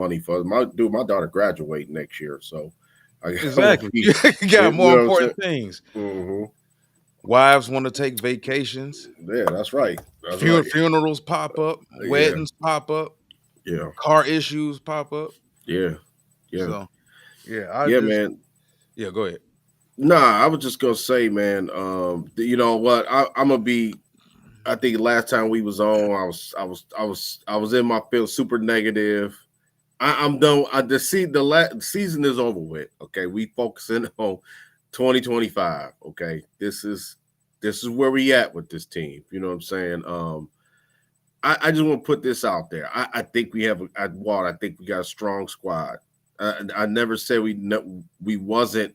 money for my daughter graduating next year, so I want to Exactly. be, You got you more know what I'm saying? important things. Hmm. Wives want to take vacations. Yeah, that's right. That's right. Funerals pop up. Yeah, Weddings pop up. yeah, Car issues pop up. yeah, yeah, So yeah, I yeah, just man. yeah. Go ahead. Nah, I was just gonna say, man. You know what? I'm gonna be. I think last time we was on, I was in my field super negative. I'm done. The season is over with. Okay, we focusing on 2025. Okay, this is where we at with this team. You know what I'm saying? I just want to put this out there. I think we have Walt. I think we got a strong squad. I never said we wasn't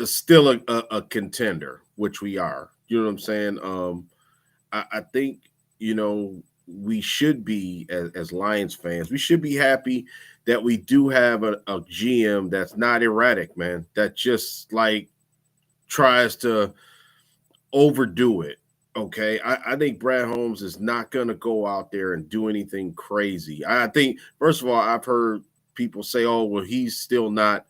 still a contender, which we are. You know what I'm saying? I think you know we should be as Lions fans. We should be happy that we do have a GM that's not erratic, man. That just like tries to overdo it. Okay, I think Brad Holmes is not going to go out there and do anything crazy. I think first of all, I've heard people say, "Oh, well, he's still not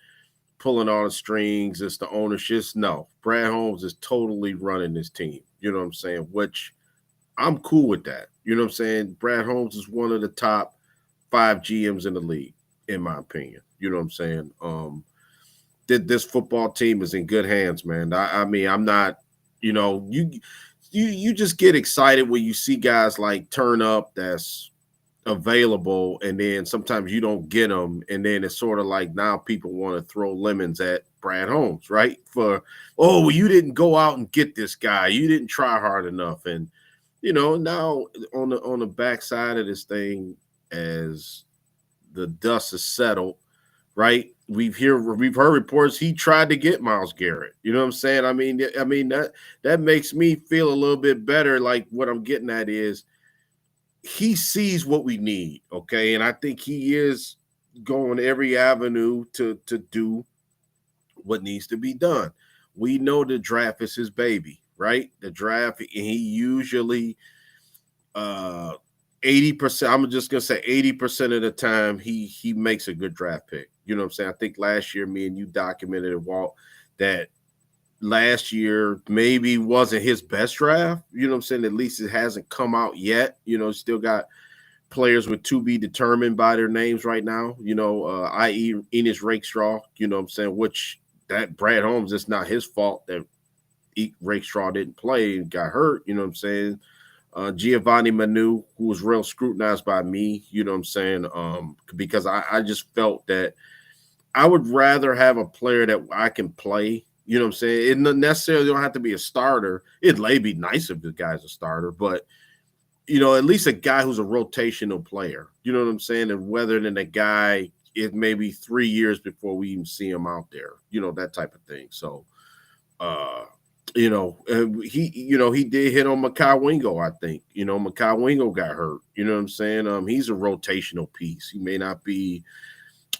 pulling all the strings. It's the ownership." No, Brad Holmes is totally running this team. You know what I'm saying? Which I'm cool with that. You know what I'm saying? Brad Holmes is one of the top 5 GMs in the league, in my opinion. You know what I'm saying? This football team is in good hands, man. I mean, I'm not, you just get excited when you see guys like turn up that's available, and then sometimes you don't get them, and then it's sort of like now people want to throw lemons at Brad Holmes, right? Oh, well, you didn't go out and get this guy, you didn't try hard enough, and now on the backside of this thing, as the dust is settled, right? We've heard reports he tried to get Miles Garrett. You know what I'm saying? I mean that makes me feel a little bit better. Like what I'm getting at is he sees what we need, okay? And I think he is going every avenue to do what needs to be done. We know the draft is his baby, right? The draft, and he usually 80%, I'm just gonna say 80% of the time he makes a good draft pick. You know what I'm saying? I think last year me and you documented it, Walt, that last year maybe wasn't his best draft. You know what I'm saying? At least it hasn't come out yet. Still got players with to be determined by their names right now, i.e. Enos Rakestraw, you know what I'm saying, which that Brad Holmes, it's not his fault that Rakestraw didn't play and got hurt, you know what I'm saying. Giovanni Manu, who was real scrutinized by me, you know what I'm saying, because I just felt that I would rather have a player that I can play. You know what I'm saying? It not necessarily don't have to be a starter. It may be nice if the guy's a starter, but at least a guy who's a rotational player. You know what I'm saying? And whether than a guy, it may be 3 years before we even see him out there. That type of thing. So, he did hit on Makai Wingo. I think Makai Wingo got hurt. You know what I'm saying? He's a rotational piece. He may not be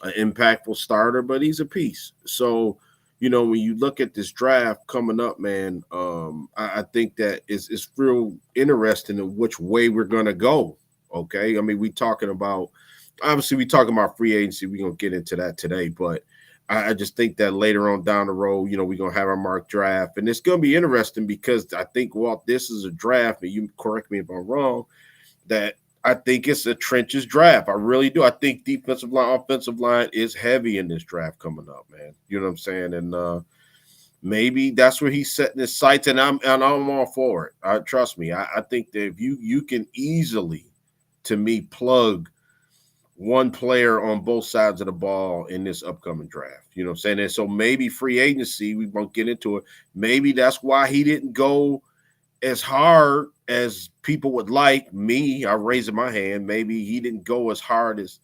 an impactful starter, but he's a piece. So, when you look at this draft coming up, man, I think that it's real interesting in which way we're gonna go. Okay, I mean, we talking about free agency. We're gonna get into that today, but I just think that later on down the road, we're gonna have our mock draft, and it's gonna be interesting because I think, Walt, this is a draft, and you correct me if I'm wrong, that I think it's a trenches draft. I really do. I think defensive line, offensive line is heavy in this draft coming up, man. You know what I'm saying? And maybe that's where he's setting his sights, and I'm all for it. Trust me. I think that if you can easily, to me, plug one player on both sides of the ball in this upcoming draft. You know what I'm saying? And so maybe free agency, we won't get into it. Maybe that's why he didn't go as hard as people would like. Me, I'm raising my hand. Maybe he didn't go as hard as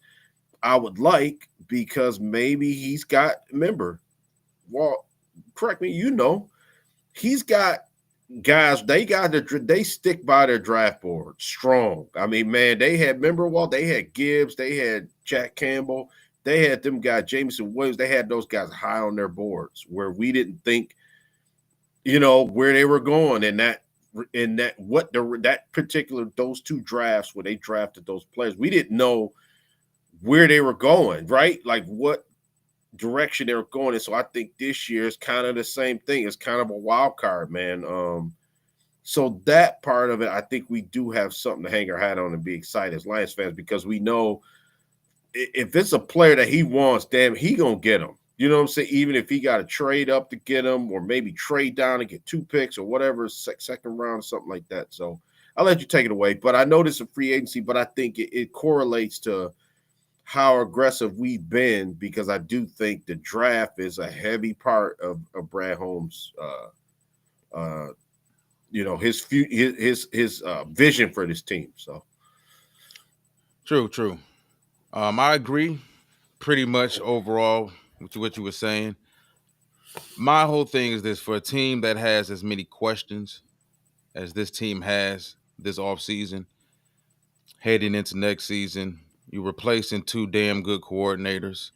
I would like because maybe he's got, remember, well, correct me, he's got guys, they stick by their draft board strong. I mean, man, they had Gibbs, they had Jack Campbell, they had them guys, Jameson Williams, they had those guys high on their boards where we didn't think, where they were going that particular those two drafts where they drafted those players. We didn't know where they were going, right? Like what direction they were going in. So I think this year is kind of the same thing. It's kind of a wild card, man. So that part of it, I think we do have something to hang our hat on and be excited as Lions fans, because we know if it's a player that he wants, damn, he gonna get him. You know what I'm saying? Even if he got to trade up to get him, or maybe trade down and get 2 picks or whatever, second round or something like that. So I'll let you take it away. But I know this is a free agency, but I think it correlates to how aggressive we've been, because I do think the draft is a heavy part of Brad Holmes' his vision for this team. So True. I agree pretty much overall with what you were saying. My whole thing is this: for a team that has as many questions as this team has this offseason, heading into next season, you're replacing 2 damn good coordinators.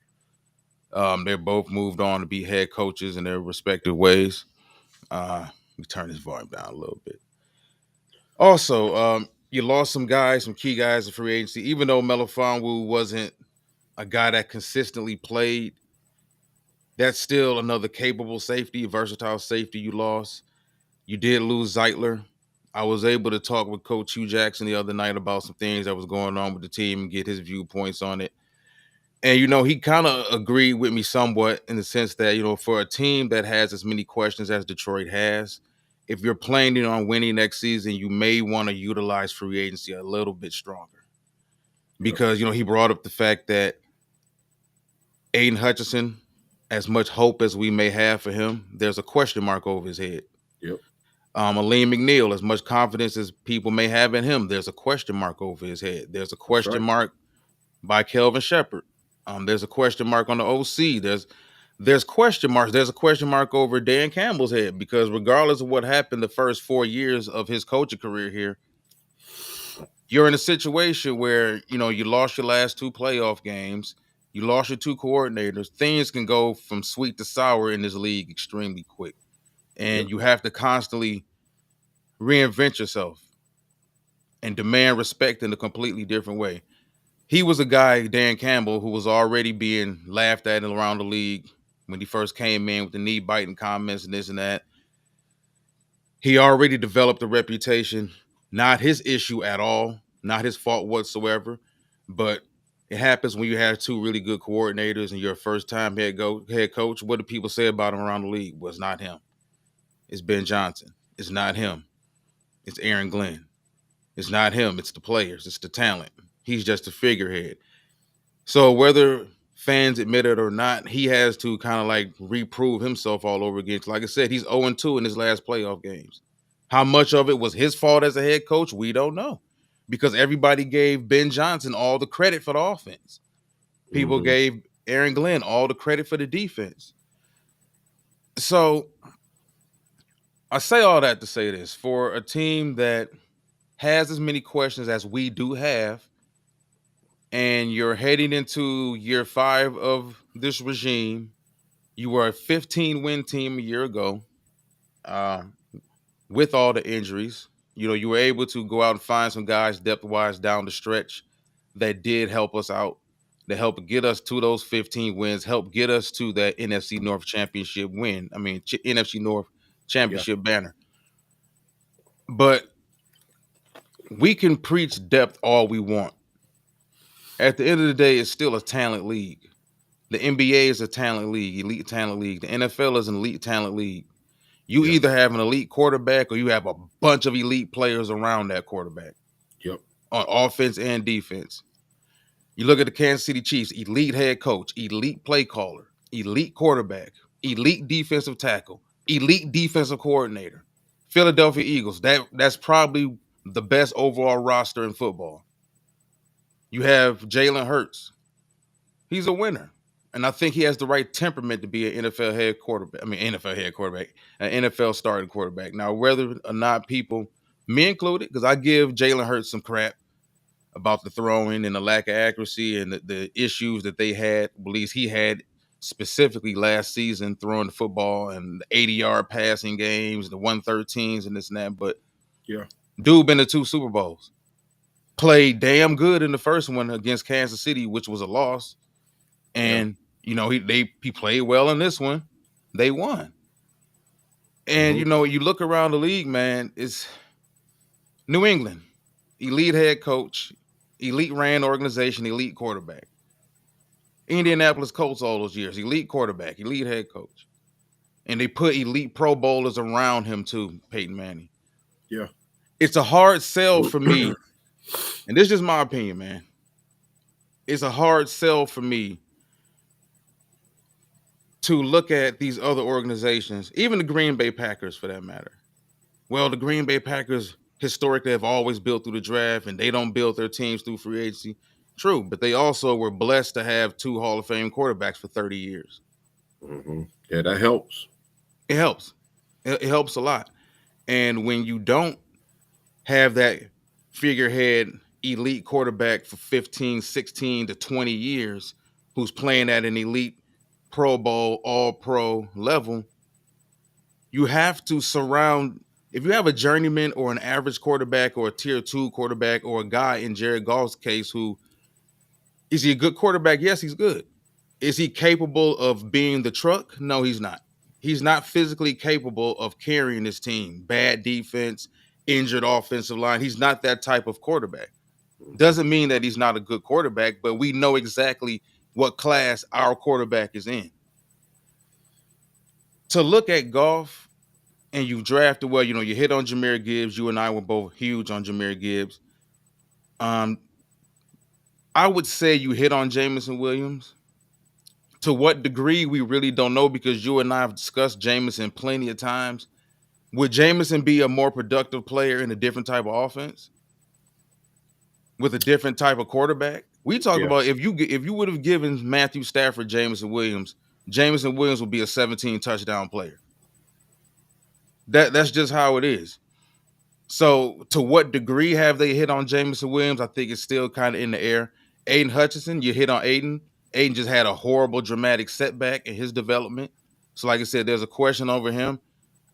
They're both moved on to be head coaches in their respective ways. Let me turn this volume down a little bit. Also, you lost some key guys in free agency. Even though Melifonwu wasn't a guy that consistently played, that's still another capable safety, versatile safety you lost. You did lose Zeitler. I was able to talk with Coach Hugh Jackson the other night about some things that was going on with the team and get his viewpoints on it. And, he kind of agreed with me somewhat in the sense that, for a team that has as many questions as Detroit has, if you're planning on winning next season, you may want to utilize free agency a little bit stronger. Because, he brought up the fact that Aiden Hutchinson, as much hope as we may have for him, there's a question mark over his head. Yep. Aleem McNeil, as much confidence as people may have in him, there's a question mark over his head. There's a question mark by Kelvin Shepard. There's a question mark on the OC. There's question marks. There's a question mark over Dan Campbell's head, because regardless of what happened the first 4 years of his coaching career here, you're in a situation where, you lost your last 2 playoff games. You lost your 2 coordinators. Things can go from sweet to sour in this league extremely quick. And you have to constantly reinvent yourself and demand respect in a completely different way. He was a guy, Dan Campbell, who was already being laughed at around the league when he first came in with the knee-biting comments and this and that. He already developed a reputation. Not his issue at all, not his fault whatsoever, but it happens when you have 2 really good coordinators and you're a first-time head coach. What do people say about him around the league? Well, it's not him. It's Ben Johnson. It's not him. It's Aaron Glenn. It's not him. It's the players. It's the talent. He's just a figurehead. So whether fans admit it or not, he has to kind of like reprove himself all over again. Like I said, he's 0-2 in his last playoff games. How much of it was his fault as a head coach? We don't know, because everybody gave Ben Johnson all the credit for the offense. People gave Aaron Glenn all the credit for the defense. So I say all that to say this: for a team that has as many questions as we do have, and you're heading into year 5 of this regime, you were a 15-win team a year ago, with all the injuries. You were able to go out and find some guys depth-wise down the stretch that did help us out, that helped get us to those 15 wins, helped get us to that NFC North championship win. I mean, NFC North championship banner. But we can preach depth all we want. At the end of the day, it's still a talent league. The NBA is a talent league, elite talent league. The NFL is an elite talent league. You either have an elite quarterback or you have a bunch of elite players around that quarterback. Yep. On offense and defense. You look at the Kansas City Chiefs: elite head coach, elite play caller, elite quarterback, elite defensive tackle, elite defensive coordinator. Philadelphia Eagles, that's probably the best overall roster in football. You have Jalen Hurts. He's a winner. And I think he has the right temperament to be an NFL starting quarterback. Now, whether or not people, me included, because I give Jalen Hurts some crap about the throwing and the lack of accuracy and the issues that he had specifically last season throwing the football and the 80-yard passing games, the 113s and this and that. But dude been to 2 Super Bowls. played damn good in the first one against Kansas City, which was a loss. And he played well in this one. They won. And you look around the league, man, it's New England, elite head coach, elite ran organization, elite quarterback. Indianapolis Colts all those years, elite quarterback, elite head coach. And they put elite Pro Bowlers around him too, Peyton Manning. Yeah. It's a hard sell for me. And this is just my opinion, man. It's a hard sell for me to look at these other organizations, even the Green Bay Packers for that matter. Well, the Green Bay Packers historically have always built through the draft, and they don't build their teams through free agency. True, but they also were blessed to have 2 Hall of Fame quarterbacks for 30 years. Yeah, that helps. It helps. It helps a lot. And when you don't have that figurehead elite quarterback for 15, 16 to 20 years who's playing at an elite Pro Bowl, all-pro level, you have to surround. If you have a journeyman or an average quarterback or a tier 2 quarterback or a guy in Jared Goff's case who is he a good quarterback? Yes, he's good. Is he capable of being the truck? No, he's not. He's not physically capable of carrying this team. Bad defense, injured offensive line. He's not that type of quarterback. Doesn't mean that he's not a good quarterback, but we know exactly what class our quarterback is in. To look at Goff and you drafted well, you hit on Jahmyr Gibbs. You and I were both huge on Jahmyr Gibbs. I would say you hit on Jameson Williams. To what degree, we really don't know because you and I have discussed Jameson plenty of times. Would Jameson be a more productive player in a different type of offense with a different type of quarterback? We talk about if you would have given Matthew Stafford Jameson Williams would be a 17 touchdown player. That's just how it is. So to what degree have they hit on Jameson Williams? I think it's still kind of in the air. Aiden Hutchinson, you hit on Aiden. Aiden just had a horrible, dramatic setback in his development. So like I said, there's a question over him.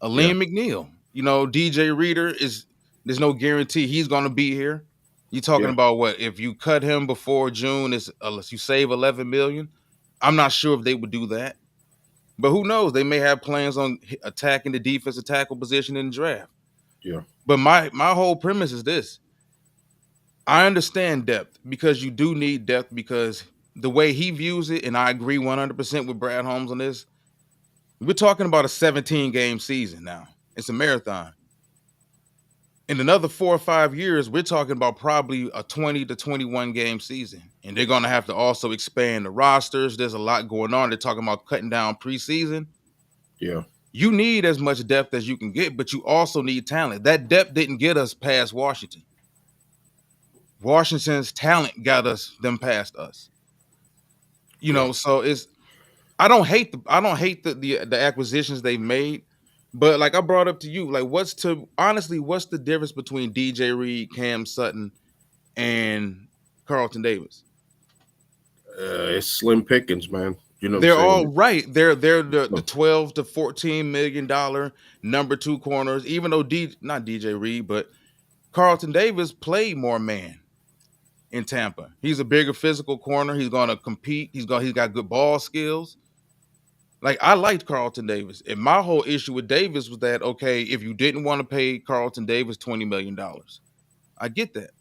Liam McNeil, DJ Reader there's no guarantee he's going to be here. You're talking about what? If you cut him before June, you save $11 million. I'm not sure if they would do that. But who knows? They may have plans on attacking the defensive tackle position in the draft. Yeah. But my whole premise is this. I understand depth because you do need depth because the way he views it, and I agree 100% with Brad Holmes on this, we're talking about a 17-game season now. It's a marathon. In another 4 or 5 years, we're talking about probably a 20 to 21-game season. And they're going to have to also expand the rosters. There's a lot going on. They're talking about cutting down preseason. Yeah. You need as much depth as you can get, but you also need talent. That depth didn't get us past Washington. Washington's talent got them past us. So I don't hate the acquisitions they've made, but like I brought up to you, like what's the difference between DJ Reed, Cam Sutton, and Carlton Davis? It's slim pickings, man. They're all right. They're the 12 to $14 million number 2 corners, even though not DJ Reed, but Carlton Davis played more man in Tampa. He's a bigger physical corner. He's going to compete. He's got good ball skills. Like I liked Carlton Davis. And my whole issue with Davis was that, okay, if you didn't want to pay Carlton Davis $20 million, I get that.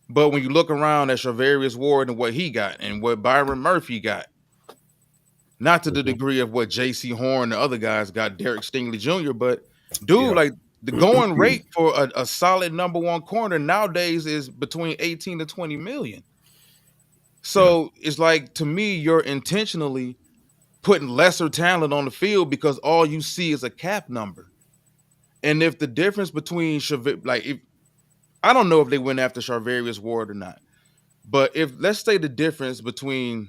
But when you look around at Charvarius Ward and what he got and what Byron Murphy got, not to the degree of what J.C. Horn and the other guys got, Derek Stingley Jr., but dude, like the going rate for a solid number 1 corner nowadays is between 18 to 20 million. So it's like, to me, you're intentionally putting lesser talent on the field because all you see is a cap number. And if the difference between I don't know if they went after Charvarius Ward or not, but if let's say the difference between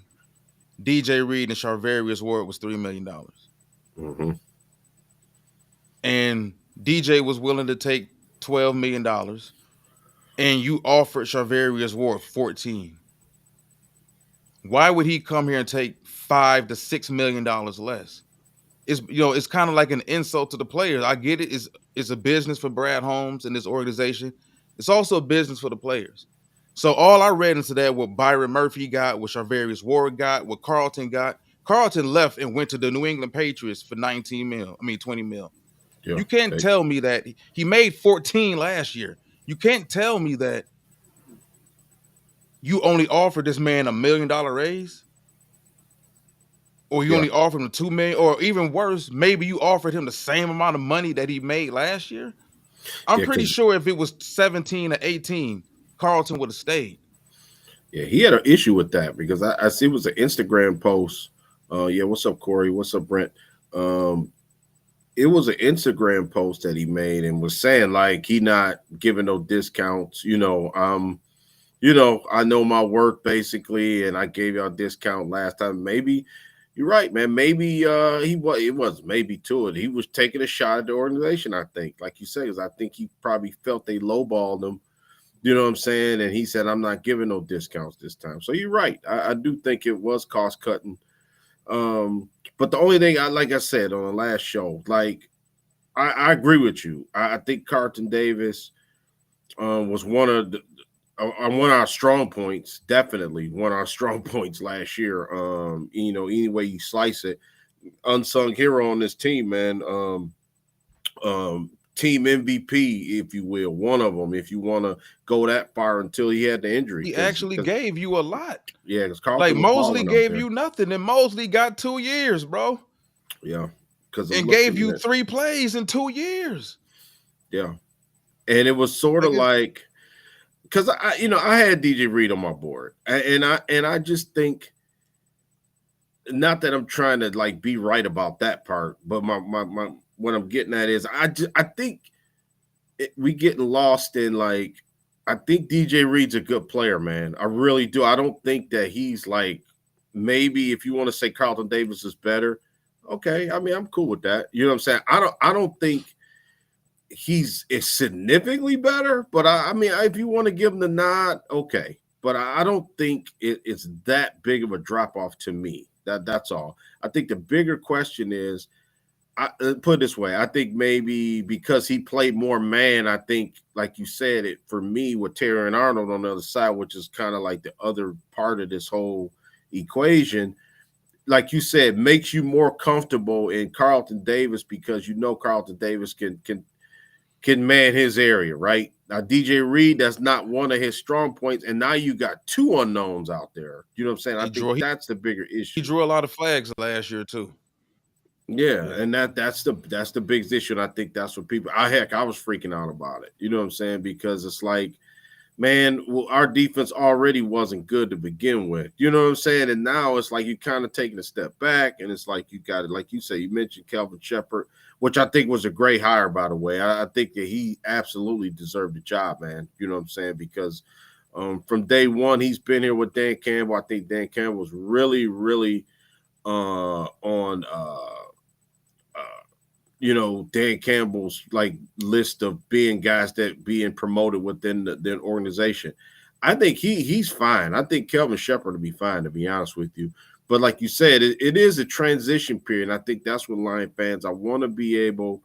DJ Reed and Charvarius Ward was $3 million. And DJ was willing to take $12 million and you offered Charvarius Ward 14. Why would he come here and take $5 to $6 million less? It's kind of like an insult to the players. I get it. It's a business for Brad Holmes and this organization. It's also a business for the players. So all I read into that, what Byron Murphy got, what Charvarius Ward got, what Carlton got. Carlton left and went to the New England Patriots for 20 mil. Yeah, You can't tell me that he made 14 last year. You can't tell me that you only offered this man $1 million raise, or you only offered him $2 million, or even worse, maybe you offered him the same amount of money that he made last year. I'm pretty sure if it was 17 or 18, Carlton would have stayed. Yeah, he had an issue with that because I see it was an Instagram post. Yeah, what's up, Corey? What's up, Brent? It was an Instagram post that he made and was saying like he not giving no discounts. I know my work basically, and I gave y'all a discount last time. Maybe you're right, man. Maybe it was maybe to it. He was taking a shot at the organization, I think, like you said, because I think he probably felt they lowballed him. You know what I'm saying? And he said, I'm not giving no discounts this time. So you're right. I do think it was cost cutting. But the only thing like I said on the last show, like I agree with you. I think Carlton Davis was one of our strong points, definitely one of our strong points last year. Any way you slice it, unsung hero on this team, man. Team MVP, if you will, one of them, if you want to go that far until he had the injury. He actually gave you a lot. Yeah, because like Mosley gave you nothing, and Mosley got 2 years, bro. Yeah, and gave you 3 plays in 2 years. Yeah, and it was sort of like because I had DJ Reed on my board, and I just think, not that I'm trying to like be right about that part, but my what I'm getting at is I think we getting lost in like, I think DJ Reed's a good player, man. I really do. I don't think that he's like, maybe if you want to say Carlton Davis is better, okay. I mean, I'm cool with that. You know what I'm saying? I don't think he's significantly better, but I mean, if you want to give him the nod, okay. But I don't think it's that big of a drop off to me. That's all. I think the bigger question is, I put it this way, I think maybe because he played more man, I think, like you said, it for me with Terry Arnold on the other side, which is kind of like the other part of this whole equation, like you said, makes you more comfortable in Carlton Davis because Carlton Davis can man his area, right? Now DJ Reed, that's not one of his strong points, and now you got 2 unknowns out there. You know what I'm saying? I think that's the bigger issue. He drew a lot of flags last year too. Yeah, and that's the biggest issue. And I think that's what people. I was freaking out about it. You know what I'm saying? Because it's like, man, our defense already wasn't good to begin with. You know what I'm saying? And now it's like you kind of taking a step back, and it's like you got it. Like you say, you mentioned Kelvin Sheppard, which I think was a great hire, by the way. I think that he absolutely deserved the job, man. You know what I'm saying? Because from day one, he's been here with Dan Campbell. I think Dan Campbell was really, really on. Dan Campbell's like list of being guys that being promoted within the organization. I think he's fine. I think Kelvin Sheppard will be fine, to be honest with you. But like you said, it is a transition period. And I think that's what Lion fans, I want to be able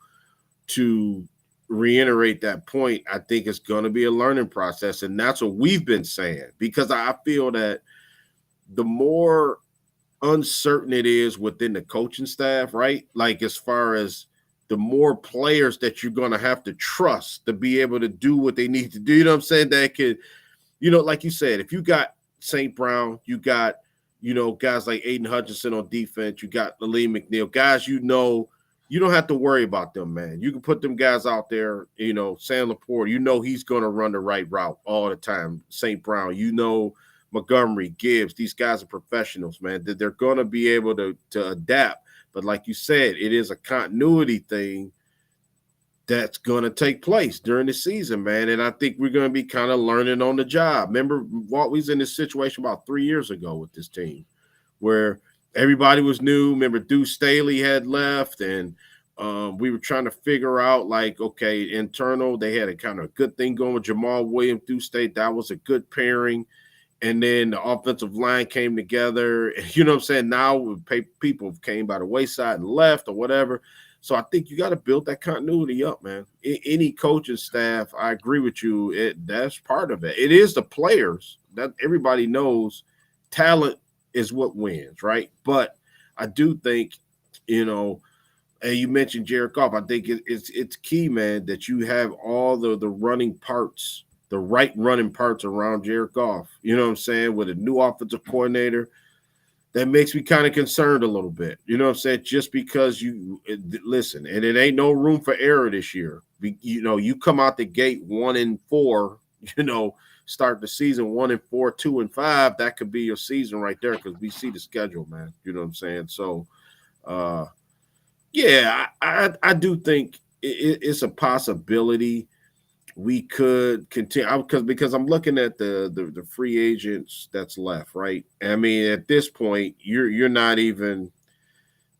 to reiterate that point. I think it's going to be a learning process. And that's what we've been saying, because I feel that the more uncertain it is within the coaching staff, right? Like as far as the more players that you're going to have to trust to be able to do what they need to do. You know what I'm saying? That could, like you said, if you got St. Brown, you got, guys like Aiden Hutchinson on defense, you got Lee McNeil, guys, you don't have to worry about them, man. You can put them guys out there, Sam Laporte, he's going to run the right route all the time. St. Brown, Montgomery, Gibbs, these guys are professionals, man. They're going to be able to adapt. But like you said, it is a continuity thing that's going to take place during the season, man. And I think we're going to be kind of learning on the job. Remember, Walt was in this situation about 3 years ago with this team where everybody was new. Remember, Deuce Staley had left, and we were trying to figure out, like, okay, internal, they had a kind of good thing going with Jamal Williams, Deuce Staley. That was a good pairing. And then the offensive line came together. You know what I'm saying? Now people came by the wayside and left or whatever. So I think you got to build that continuity up, man. Any coaching staff, I agree with you. That's part of it. It is the players that everybody knows. Talent is what wins, right? But I do think, and you mentioned Jared Goff. I think it's key, man, that you have all the running parts, the right running parts around Jared Goff. You know what I'm saying? With a new offensive coordinator, that makes me kind of concerned a little bit. You know what I'm saying? Just because listen, and it ain't no room for error this year. You come out the gate 1-4, start the season 1-4, 2-5, that could be your season right there because we see the schedule, man. You know what I'm saying? So, yeah, I do think it's a possibility we could continue because I'm looking at the free agents that's left, right? I mean, at this point, you're not even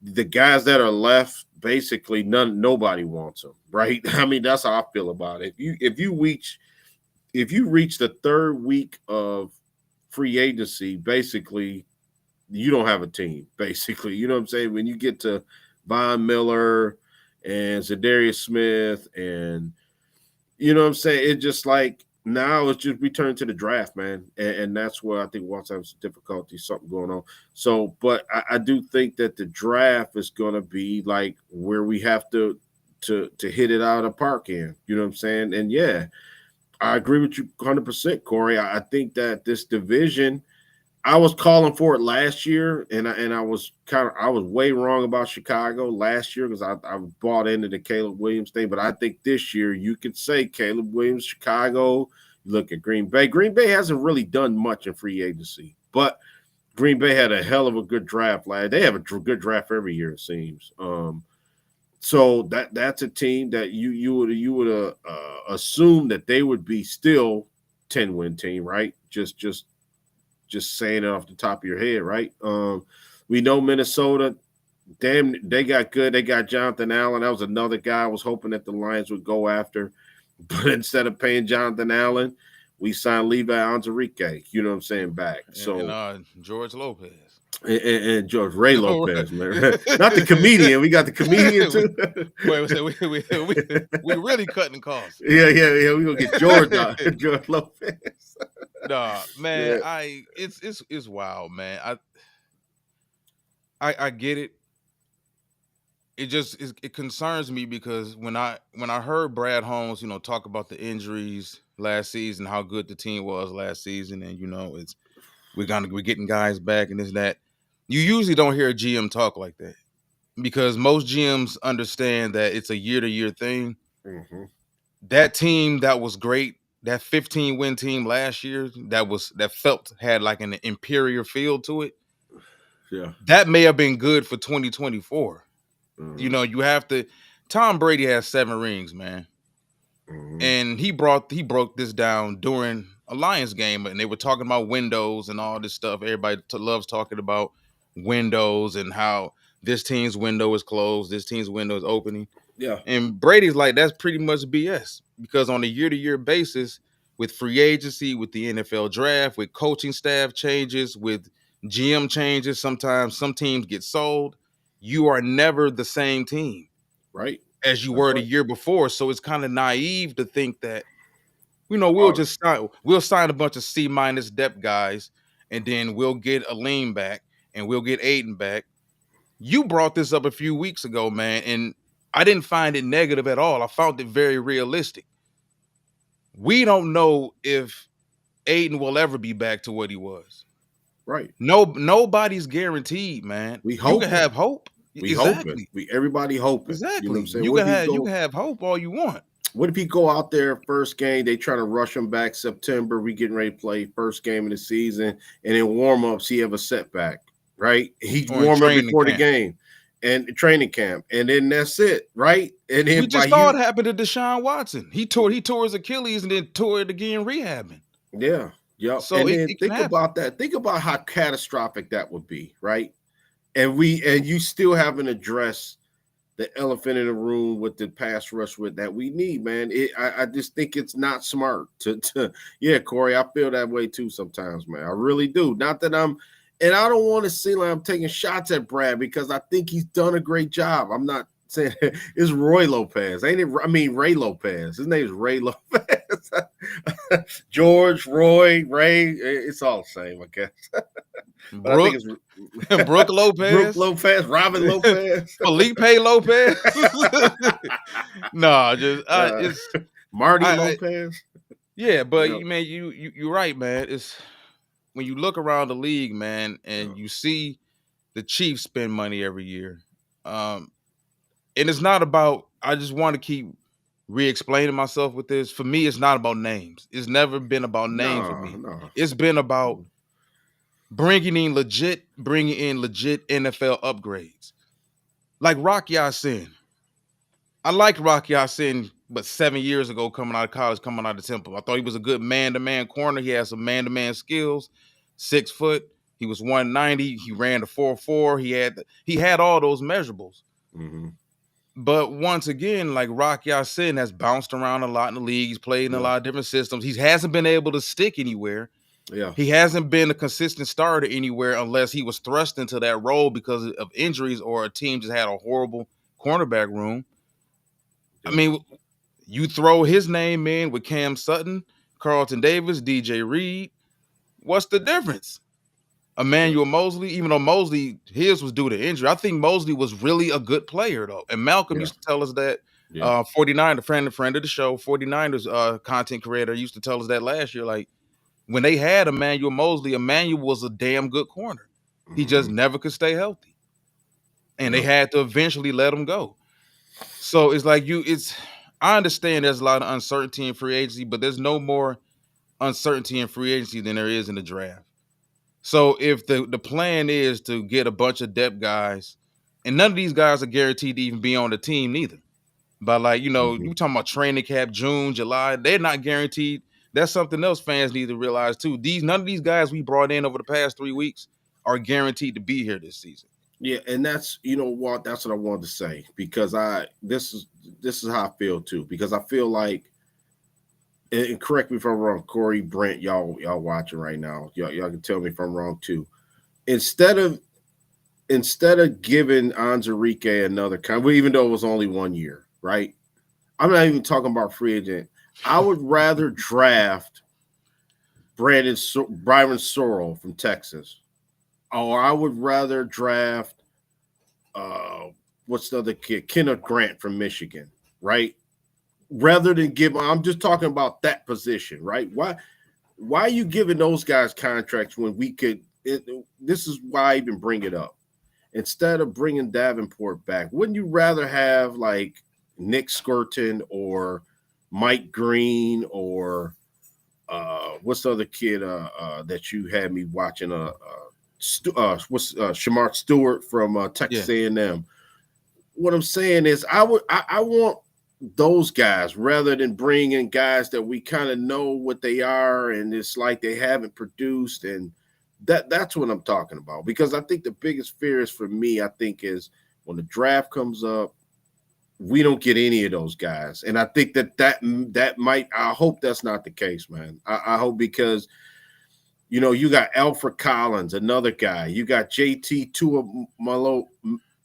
the guys that are left. Basically, nobody wants them, right? I mean, that's how I feel about it. If you reach the third week of free agency, basically, you don't have a team. Basically, you know what I'm saying? When you get to Von Miller and Zadarius Smith and you know what I'm saying? It's just like now it's just return to the draft, man. And that's where I think Walt's having some difficulty, something going on. So, but I do think that the draft is going to be like where we have to hit it out of the park in. You know what I'm saying? And yeah, I agree with you 100%, Corey. I think that this division, I was calling for it last year, and I was way wrong about Chicago last year because I bought into the Caleb Williams thing. But I think this year you could say Caleb Williams, Chicago. You look at Green Bay. Green Bay hasn't really done much in free agency, but Green Bay had a hell of a good draft last. They have a good draft every year, it seems. So that's a team that you would assume that they would be still 10-win team, right? Just saying it off the top of your head, right? We know Minnesota, damn, they got good. They got Jonathan Allen. That was another guy I was hoping that the Lions would go after. But instead of paying Jonathan Allen, we signed Levi Onwuzurike, you know what I'm saying, back. And George Lopez. And George Ray Lopez, man. Not the comedian. We got the comedian, too. we really cutting costs. Yeah. We're going to get George Lopez. Nah, man, Yeah. It's wild, man. I get it. It concerns me because when I heard Brad Holmes, talk about the injuries last season, how good the team was last season, and we're getting guys back and this and that. You usually don't hear a GM talk like that because most GMs understand that it's a year-to-year thing. Mm-hmm. That team that was great, that 15-win team last year, that had like an inferior feel to it. Yeah, that may have been good for 2024. Mm-hmm. You have to. Tom Brady has 7 rings, man, and he broke this down during a Lions game, and they were talking about windows and all this stuff. Everybody loves talking about windows and how this team's window is closed, this team's window is opening. Yeah. And Brady's like, that's pretty much BS because on a year-to-year basis, with free agency, with the NFL draft, with coaching staff changes, with GM changes, sometimes some teams get sold. You are never the same team, right, as you were the year before. So it's kind of naive to think that, we'll sign a bunch of C- depth guys, and then we'll get Aleem back and we'll get Aiden back. You brought this up a few weeks ago, man, and I didn't find it negative at all. I found it very realistic. We don't know if Aiden will ever be back to what he was. Right. Nobody's guaranteed, man. We hope. You can have hope. Exactly. Everybody hoping. Exactly. You know what I'm saying? You can have hope all you want. What if he go out there first game? They try to rush him back September. We getting ready to play first game of the season, and in warm ups he have a setback. Right? He warm up before the game and training camp, and then that's it. Right? And then we just saw it happen to Deshaun Watson. He tore his Achilles and then tore it again rehabbing. Yeah. Yep. So and then think about that. Think about how catastrophic that would be, right? And you still haven't addressed the elephant in the room with the pass rush that we need, man. I just think it's not smart to yeah, Corey, I feel that way too sometimes, man. I really do. Not that and I don't want to seem like I'm taking shots at Brad because I think he's done a great job. I'm not saying it's Roy Lopez, ain't it? I mean Ray Lopez. His name is Ray Lopez. George, Roy, Ray. It's all the same, I guess. But I think it's Brooke Lopez, Brooke Lopez, Robin Lopez, Felipe Lopez. No, just it's Marty Lopez. Yeah, but man, you're right, man. It's when you look around the league, man, and you see the Chiefs spend money every year. And it's not about, I just want to keep re-explaining myself with this. For me, it's not about names. It's never been about names with me. No. It's been about bringing in legit NFL upgrades. Like Rock Ya-Sin. I liked Rock Ya-Sin, but 7 years ago, coming out of college, coming out of Temple. I thought he was a good man-to-man corner. He had some man-to-man skills. 6 foot. He was 190. He ran the 4.4. He had all those measurables. Mm-hmm. But once again, like Rock Ya-Sin has bounced around a lot in the league. He's played in a lot of different systems. He hasn't been able to stick anywhere. Yeah. He hasn't been a consistent starter anywhere unless he was thrust into that role because of injuries or a team just had a horrible cornerback room. I mean, you throw his name in with Cam Sutton, Carlton Davis, DJ Reed. What's the difference? Emmanuel Mosley, even though Mosley, his was due to injury, I think Mosley was really a good player, though. And Malcolm used to tell us that. 49, the friend of the show, 49ers content creator used to tell us that last year. Like, when they had Emmanuel Mosley, Emmanuel was a damn good corner. He just never could stay healthy. And they had to eventually let him go. So it's like I understand there's a lot of uncertainty in free agency, but there's no more uncertainty in free agency than there is in the draft. So if the plan is to get a bunch of depth guys, and none of these guys are guaranteed to even be on the team neither. But like, you talking about training camp, June, July, they're not guaranteed. That's something else fans need to realize too. None of these guys we brought in over the past 3 weeks are guaranteed to be here this season. Yeah, and that's that's what I wanted to say, because this is how I feel too, because I feel like, and correct me if I'm wrong, Corey, Brent, y'all watching right now, y'all can tell me if I'm wrong too. Instead of giving Anzarike another even though it was only 1 year, right? I'm not even talking about free agent. I would rather draft Byron Sorrell from Texas, or I would rather draft what's the other kid, Kenneth Grant from Michigan, right? Rather than I'm just talking about that position, right? Why are you giving those guys contracts when we could? This is why I even bring it up. Instead of bringing Davenport back, wouldn't you rather have like Nick Skirton or Mike Green or what's the other kid that you had me watching? Shamar Stewart from Texas A&M. What I'm saying is, I want those guys rather than bringing guys that we kind of know what they are and it's like they haven't produced, and that's what I'm talking about. Because I think the biggest fear is for me, I think, is when the draft comes up, we don't get any of those guys. And I think that might, I hope that's not the case, man. I hope, because you got Alfred Collins, another guy. You got JT Tuamalo.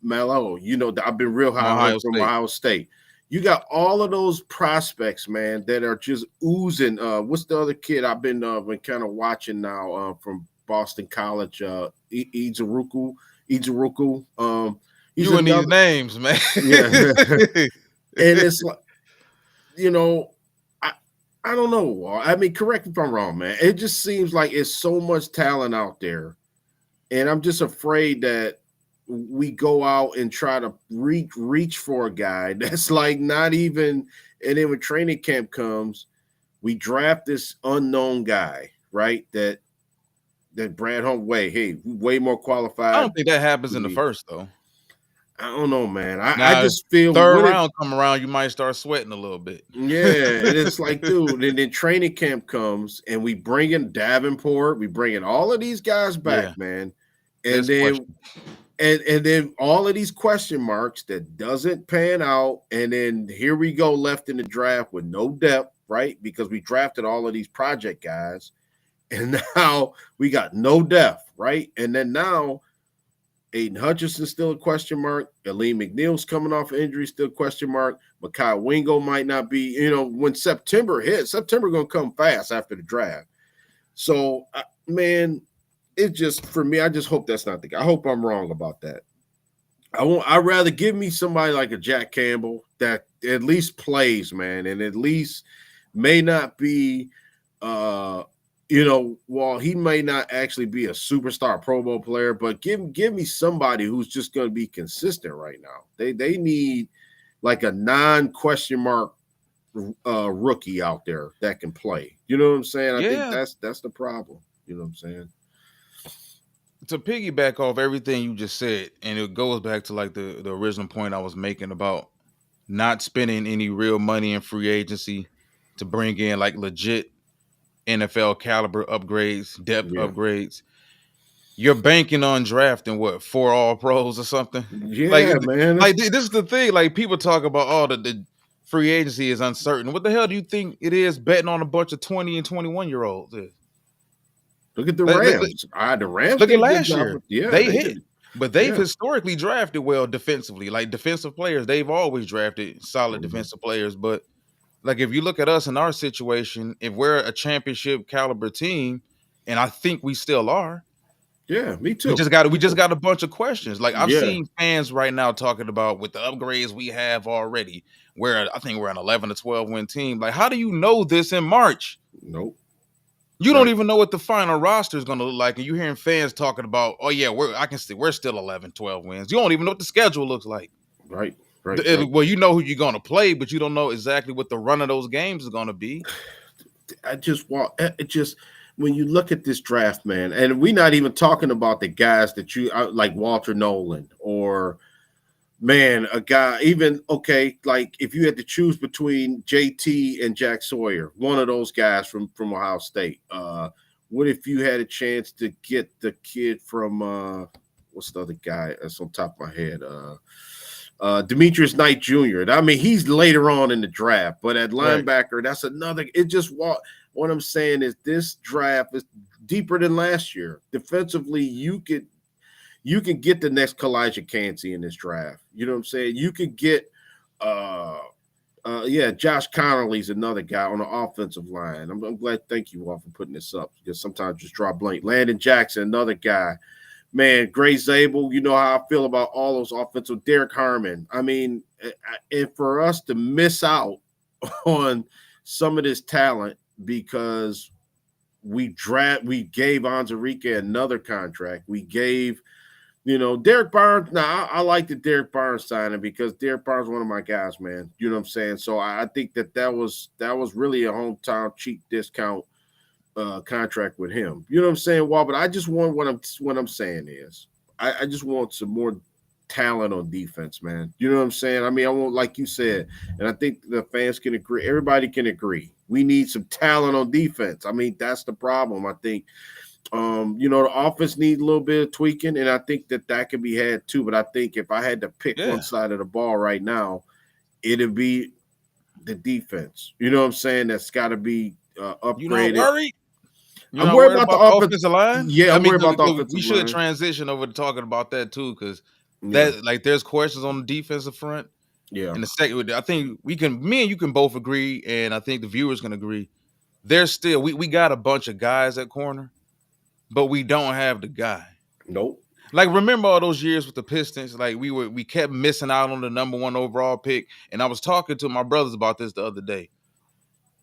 I've been real high from Ohio State. You got all of those prospects, man, that are just oozing. What's the other kid I've been kind of watching now from Boston College? Izuruku. You and these names, man. Yeah. And it's like, I don't know. I mean, correct me if I'm wrong, man. It just seems like it's so much talent out there. And I'm just afraid that we go out and try to reach for a guy that's like not even, and then when training camp comes, we draft this unknown guy, right? That Brad Hunt way more qualified. I don't think that happens in the first, though. I don't know, man. I just feel third round come around, you might start sweating a little bit. Yeah, and it's like, dude, and then training camp comes and we bring in Davenport, we bring in all of these guys back, man. And then all of these question marks that doesn't pan out, and then here we go left in the draft with no depth, right? Because we drafted all of these project guys, and now we got no depth, right? And then now Aiden Hutchinson's still a question mark. Aleem McNeil's coming off injury, still a question mark. Mekhi Wingo might not be, when September hits, September going to come fast after the draft. So, man, it just, for me, I just hope that's not the guy. I hope I'm wrong about that. I'd rather give me somebody like a Jack Campbell that at least plays, man, and at least may not be, while he may not actually be a superstar Pro Bowl player, but give me somebody who's just going to be consistent right now. They need like a non-question mark rookie out there that can play. You know what I'm saying? I think that's the problem. You know what I'm saying? To piggyback off everything you just said, and it goes back to like the original point I was making about not spending any real money in free agency to bring in like legit NFL caliber upgrades, depth upgrades. You're banking on drafting 4 All Pros or something? Yeah, man. Like this is the thing. Like people talk about, the free agency is uncertain. What the hell do you think it is betting on a bunch of 20 and 21-year-olds? Look at the Rams. The Rams. Look at last year. Yeah, they hit. But they've historically drafted well defensively. Like defensive players, they've always drafted solid defensive players. But like if you look at us in our situation, if we're a championship caliber team, and I think we still are. Yeah, me too. We just got a bunch of questions. Like I've seen fans right now talking about with the upgrades we have already, where I think we're an 11 to 12 win team. Like, how do you know this in March? Nope. You don't even know what the final roster is going to look like. And you're hearing fans talking about, oh yeah, we're still 11, 12 wins. You don't even know what the schedule looks like. Right. Well, you know who you're going to play, but you don't know exactly what the run of those games is going to be. When you look at this draft, man, and we're not even talking about the guys that you like Walter Nolan or, man, a guy, even, okay, like if you had to choose between JT and Jack Sawyer, one of those guys from Ohio State, what if you had a chance to get the kid from, what's the other guy that's on top of my head? Demetrius Knight Jr. I mean, he's later on in the draft, but at linebacker, that's another. What I'm saying is this draft is deeper than last year. Defensively, you can get the next Kalijah Kancey in this draft. You know what I'm saying? You could get, Josh Connolly's another guy on the offensive line. I'm glad. Thank you all for putting this up because sometimes I just draw blank. Landon Jackson, another guy. Man, Gray Zabel, you know how I feel about all those offensive. Derek Harmon. I mean, and for us to miss out on some of this talent because we gave Onwuzurike another contract. We gave, Derek Barnes. Now, I like the Derek Barnes signing because Derek Barnes is one of my guys, man. You know what I'm saying? So I think that was really a hometown cheap discount contract with him. You know what I'm saying, Wall? But I just want what I'm saying is I just want some more talent on defense, man. You know what I'm saying? I mean, I want, like you said, and I think the fans can agree. Everybody can agree. We need some talent on defense. I mean, that's the problem. I think, the offense needs a little bit of tweaking, and I think that can be had too. But I think if I had to pick one side of the ball right now, it'd be the defense. You know what I'm saying? That's got to be upgraded. You're not worried? I'm worried about the offensive line. Yeah, I'm worried about the offensive line. We should transition over to talking about that too, because there's questions on the defensive front. Yeah. In the second, I think me and you can both agree, and I think the viewers can agree. There's still we got a bunch of guys at corner, but we don't have the guy. Nope. Like, remember all those years with the Pistons? Like we kept missing out on the number 1 overall pick, and I was talking to my brothers about this the other day.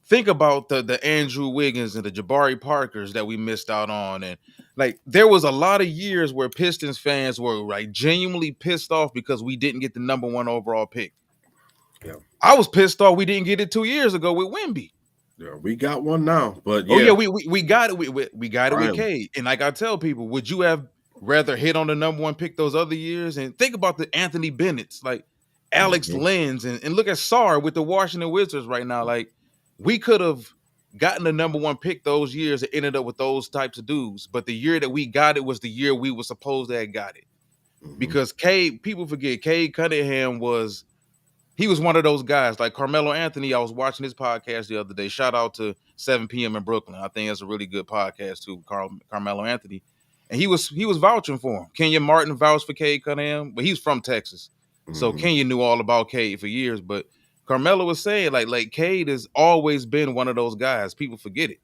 Think about the Andrew Wiggins and the Jabari Parkers that we missed out on. And like there was a lot of years where Pistons fans were like genuinely pissed off because we didn't get the number 1 overall pick. Yeah. I was pissed off we didn't get it 2 years ago with Wemby. Yeah, we got one now. But we got it. We got it with Cade. And like I tell people, would you have rather hit on the number 1 pick those other years? And think about the Anthony Bennett's, like Alex Lenz, and look at Sarr with the Washington Wizards right now. Like, we could have gotten the number 1 pick those years and ended up with those types of dudes. But the year that we got it was the year we were supposed to have got it. Because people forget, Cade Cunningham was one of those guys. Like Carmelo Anthony, I was watching his podcast the other day. Shout out to 7 p.m. in Brooklyn. I think that's a really good podcast too, Carmelo Anthony. and he was vouching for him. Kenyon Martin vouched for Cade Cunningham, but he's from Texas, so Kenyon knew all about Cade for years. But Carmelo was saying like Cade has always been one of those guys. People forget it.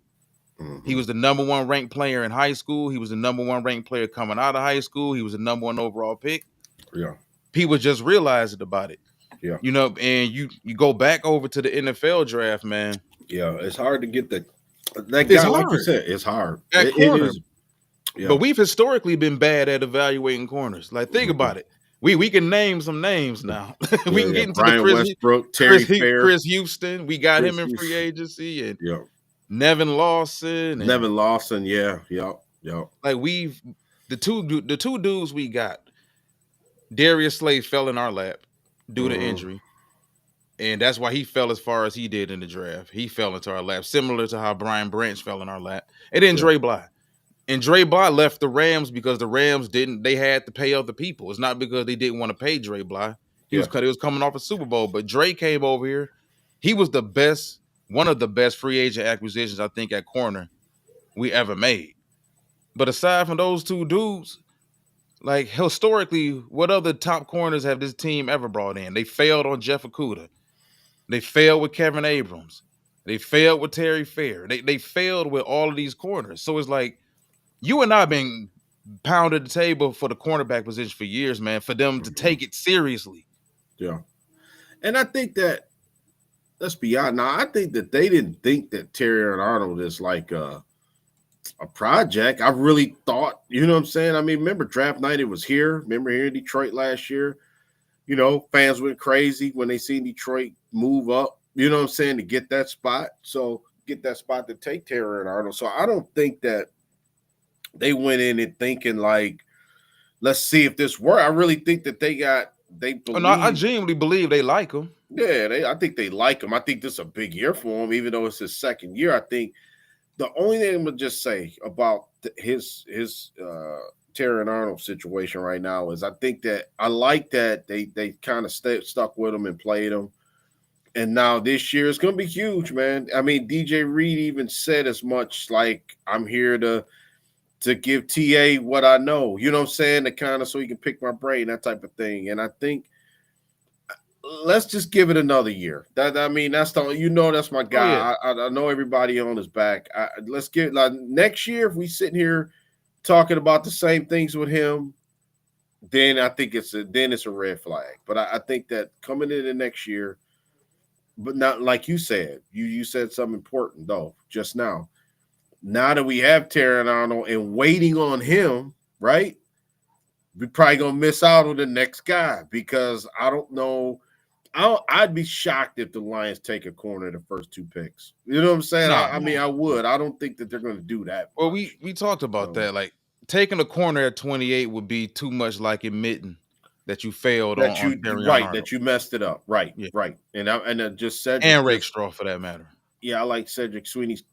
He was the number 1 ranked player in high school. He was the number 1 ranked player coming out of high school. He was the number 1 overall pick. Yeah. People just realized about it. Yeah. You know, and you go back over to the NFL draft, man. Yeah, it's hard to get that It's guy, like you hard. said, it's hard. At corner. It is. Yeah. But we've historically been bad at evaluating corners. Like, think about it. We can name some names now. We can get into Brian the Westbrook, Terry Fair, Chris Houston. We got him in free agency, and Nevin Lawson. Nevin Lawson, yeah. Like the two dudes we got. Darius Slay fell in our lap due to injury. And that's why he fell as far as he did in the draft. He fell into our lap, similar to how Brian Branch fell in our lap. And then Dre Bly. And Dre Bly left the Rams because the Rams they had to pay other people. It's not because they didn't want to pay Dre Bly. He was coming off a Super Bowl. But Dre came over here. He was one of the best free agent acquisitions, I think, at corner we ever made. But aside from those two dudes, like historically, what other top corners have this team ever brought in? They failed on Jeff Okudah. They failed with Kevin Abrams. They failed with Terry Fair. They failed with all of these corners. So it's like, you and I have been pounded the table for the cornerback position for years, man, for them to take it seriously. Yeah. And I think that, let's be honest, now I think that they didn't think that Terry Arnold is like a project. I really thought, you know what I'm saying? I mean, remember draft night, it was here. Remember here in Detroit last year? You know, fans went crazy when they seen Detroit move up, you know what I'm saying, to get that spot. So get that spot to take Terry Arnold. So I don't think that they went in and thinking like, let's see if this works. I really think that they believe. Oh, no, I genuinely believe they like him. Yeah, I think they like him. I think this is a big year for him, even though it's his second year. I think the only thing I'm gonna just say about his Terry Arnold situation right now is I think that I like that they kind of stuck with him and played him. And now this year is going to be huge, man. I mean, DJ Reed even said as much, like, I'm here to give TA what I know, you know what I'm saying, to kind of so he can pick my brain, that type of thing. And I think let's just give it another year. That's that's my guy. Oh, yeah. I know everybody on his back. Let's get like next year, if we sitting here talking about the same things with him, then I think it's a red flag. But I think that coming into next year, but not like you said, you said something important though just now. Now that we have Terry Arnold and waiting on him, right? We're probably gonna miss out on the next guy because I don't know. I'd be shocked if the Lions take a corner the first 2 picks. You know what I'm saying? I mean, I would. I don't think that they're going to do that. Well, we talked about that. Like taking a corner at 28 would be too much like admitting that you failed on Arnold. That you messed it up. Right, yeah. Right. And I just said, and Rakestraw for that matter. Yeah, I like Cedric Sweeney's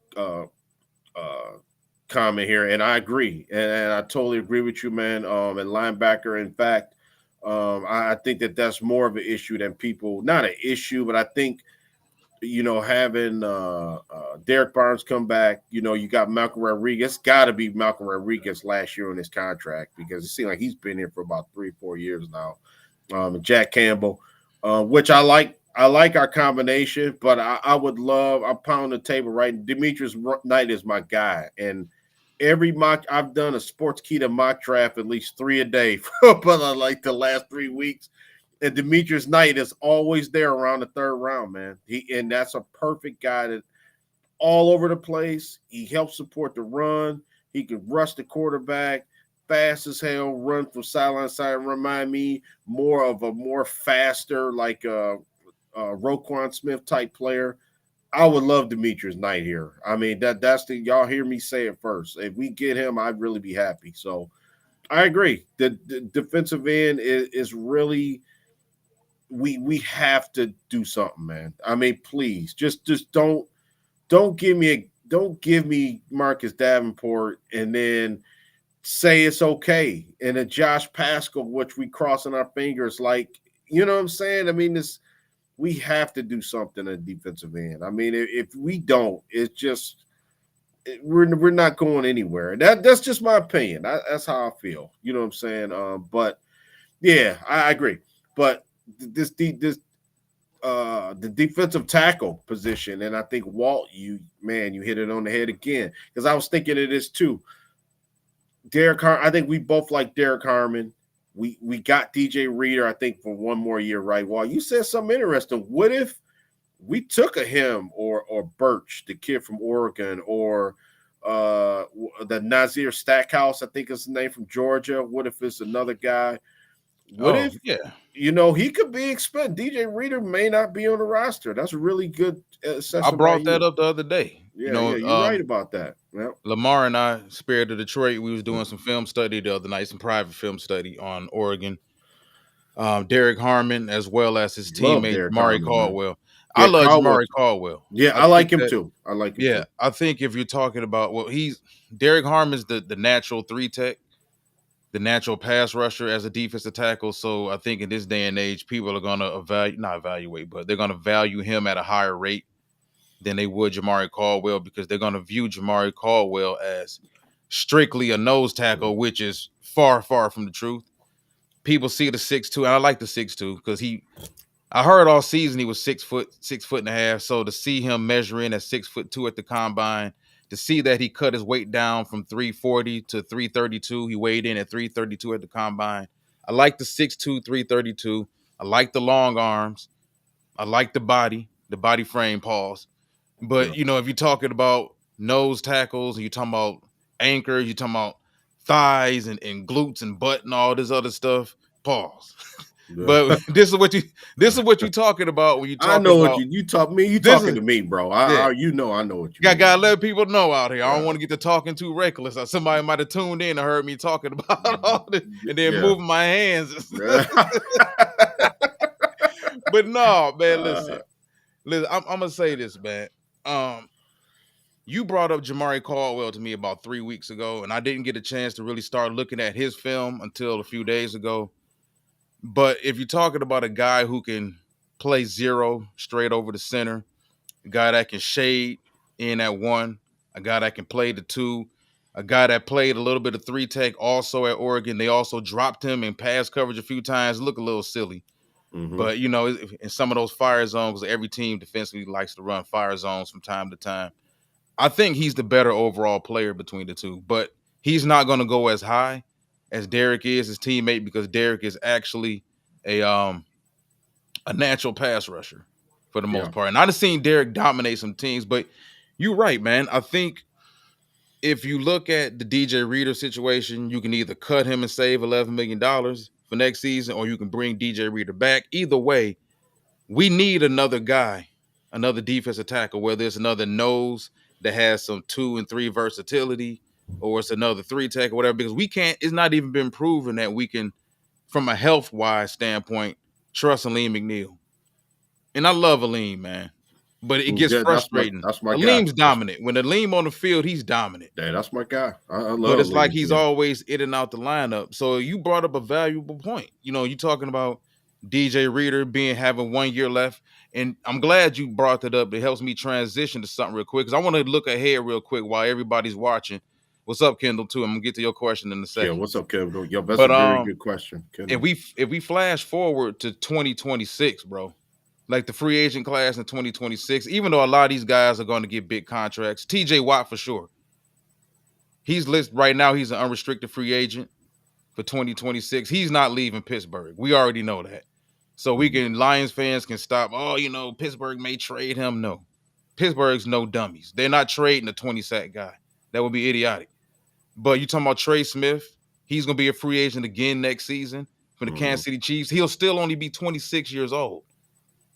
comment here, and I agree, and I totally agree with you, man. And linebacker, in fact. I think that that's more of an issue than people, not an issue, but I think, you know, having Derek Barnes come back, you know, you got Malcolm Rodriguez, got to be Malcolm Rodriguez last year on his contract because it seems like he's been here for about 3-4 years now. Jack Campbell, which I like our combination, but I'm pounding the table right. Demetrius Knight is my guy. And every mock I've done a Sportskeeda mock draft at least 3 a day for like the last 3 weeks, and Demetrius Knight is always there around the 3rd round, man. And that's a perfect guy that all over the place. He helps support the run. He can rush the quarterback, fast as hell, run from sideline to side. Remind me more of a faster like Roquan Smith type player. I would love Demetrius Knight here. I mean, that's y'all hear me say it first. If we get him, I'd really be happy. So I agree. The defensive end is really we have to do something, man. I mean, please just don't give me Marcus Davenport and then say it's okay. And then Josh Paschal, which we crossing our fingers, like, you know what I'm saying? I mean, we have to do something at defensive end. I mean, if we don't, it's just we're not going anywhere. That's just my opinion. That's how I feel. You know what I'm saying? But yeah, I agree. But this the defensive tackle position, and I think Walt, you hit it on the head again, because I was thinking of this too. I think we both like Derek Harmon. We got DJ Reader, I think, for one more year, right? Well, you said something interesting. What if we took a him or Birch, the kid from Oregon, or the Nazir Stackhouse, I think is the name, from Georgia? What if it's another guy? What if he could be expensive? DJ Reader may not be on the roster. That's a really good assessment. I brought that up the other day. Yeah, you're right about that. Yep. Lamar and I, Spirit of Detroit, we was doing some film study the other night, some private film study on Oregon. Derek Harmon, as well as his teammate Jamari Caldwell. I love Jamari Caldwell. Yeah, I like him too. I like him too. I think if you're talking about, Derek Harmon's the natural 3-tech, the natural pass rusher as a defensive tackle. So I think in this day and age, people are going to they're going to value him at a higher rate than they would Jamari Caldwell, because they're going to view Jamari Caldwell as strictly a nose tackle, which is far, far from the truth. People see the 6'2", and I like the 6'2", because I heard all season he was 6 foot, 6.5. So to see him measuring at 6'2" at the combine, to see that he cut his weight down from 340 to 332, he weighed in at 332 at the combine. I like the 6'2", 332. I like the long arms. I like the body frame, pause. But, if you're talking about nose tackles, and you're talking about anchors, you're talking about thighs and glutes and butt and all this other stuff, pause. Yeah. But this is what you're talking about when you talk. I know what you talk me. You talking to me, bro. I know what you. Gotta let people know out here. I don't want to get to talking too reckless. Somebody might have tuned in and heard me talking about all this and then moving my hands. But no, man, listen. I'm gonna say this, man. You brought up Jamari Caldwell to me about 3 weeks ago, and I didn't get a chance to really start looking at his film until a few days ago. But if you're talking about a guy who can play zero straight over the center, a guy that can shade in at 1, a guy that can play the 2, a guy that played a little bit of 3-tech also at Oregon. They also dropped him in pass coverage a few times. Look a little silly. Mm-hmm. But, in some of those fire zones, every team defensively likes to run fire zones from time to time. I think he's the better overall player between the two, but he's not going to go as high as Derek is, his teammate, because Derek is actually a natural pass rusher for the most part. And I've seen Derek dominate some teams, but you're right, man. I think if you look at the DJ Reader situation, you can either cut him and save $11 million for next season, or you can bring DJ Reader back. Either way, we need another guy, another defensive tackle, whether it's another nose that has some 2 and 3 versatility, or it's another 3-tech or whatever, because it's not even been proven that we can, from a health-wise standpoint, trust Aleem McNeil. And I love Aleem, man. But it gets frustrating. That's my Aleem's guy. dominant. When Aleem on the field, he's dominant. Yeah, that's my guy. I love But it's Aleem. like he's always in and out the lineup. So you brought up a valuable point. You're talking about DJ Reader having 1 year left. And I'm glad you brought that up. It helps me transition to something real quick, because I want to look ahead real quick while everybody's watching. What's up, Kendall, too? I'm going to get to your question in a second. Yeah, what's up, Kendall? Yo, that's a very good question, Kendall. If we flash forward to 2026, bro, like the free agent class in 2026, even though a lot of these guys are going to get big contracts, TJ Watt for sure. He's listed right now. He's an unrestricted free agent for 2026. He's not leaving Pittsburgh. We already know that. So Lions fans can stop. Oh, Pittsburgh may trade him. No, Pittsburgh's no dummies. They're not trading a 20-sack guy. That would be idiotic. But you talking about Trey Smith? He's going to be a free agent again next season for the Kansas City Chiefs. He'll still only be 26 years old.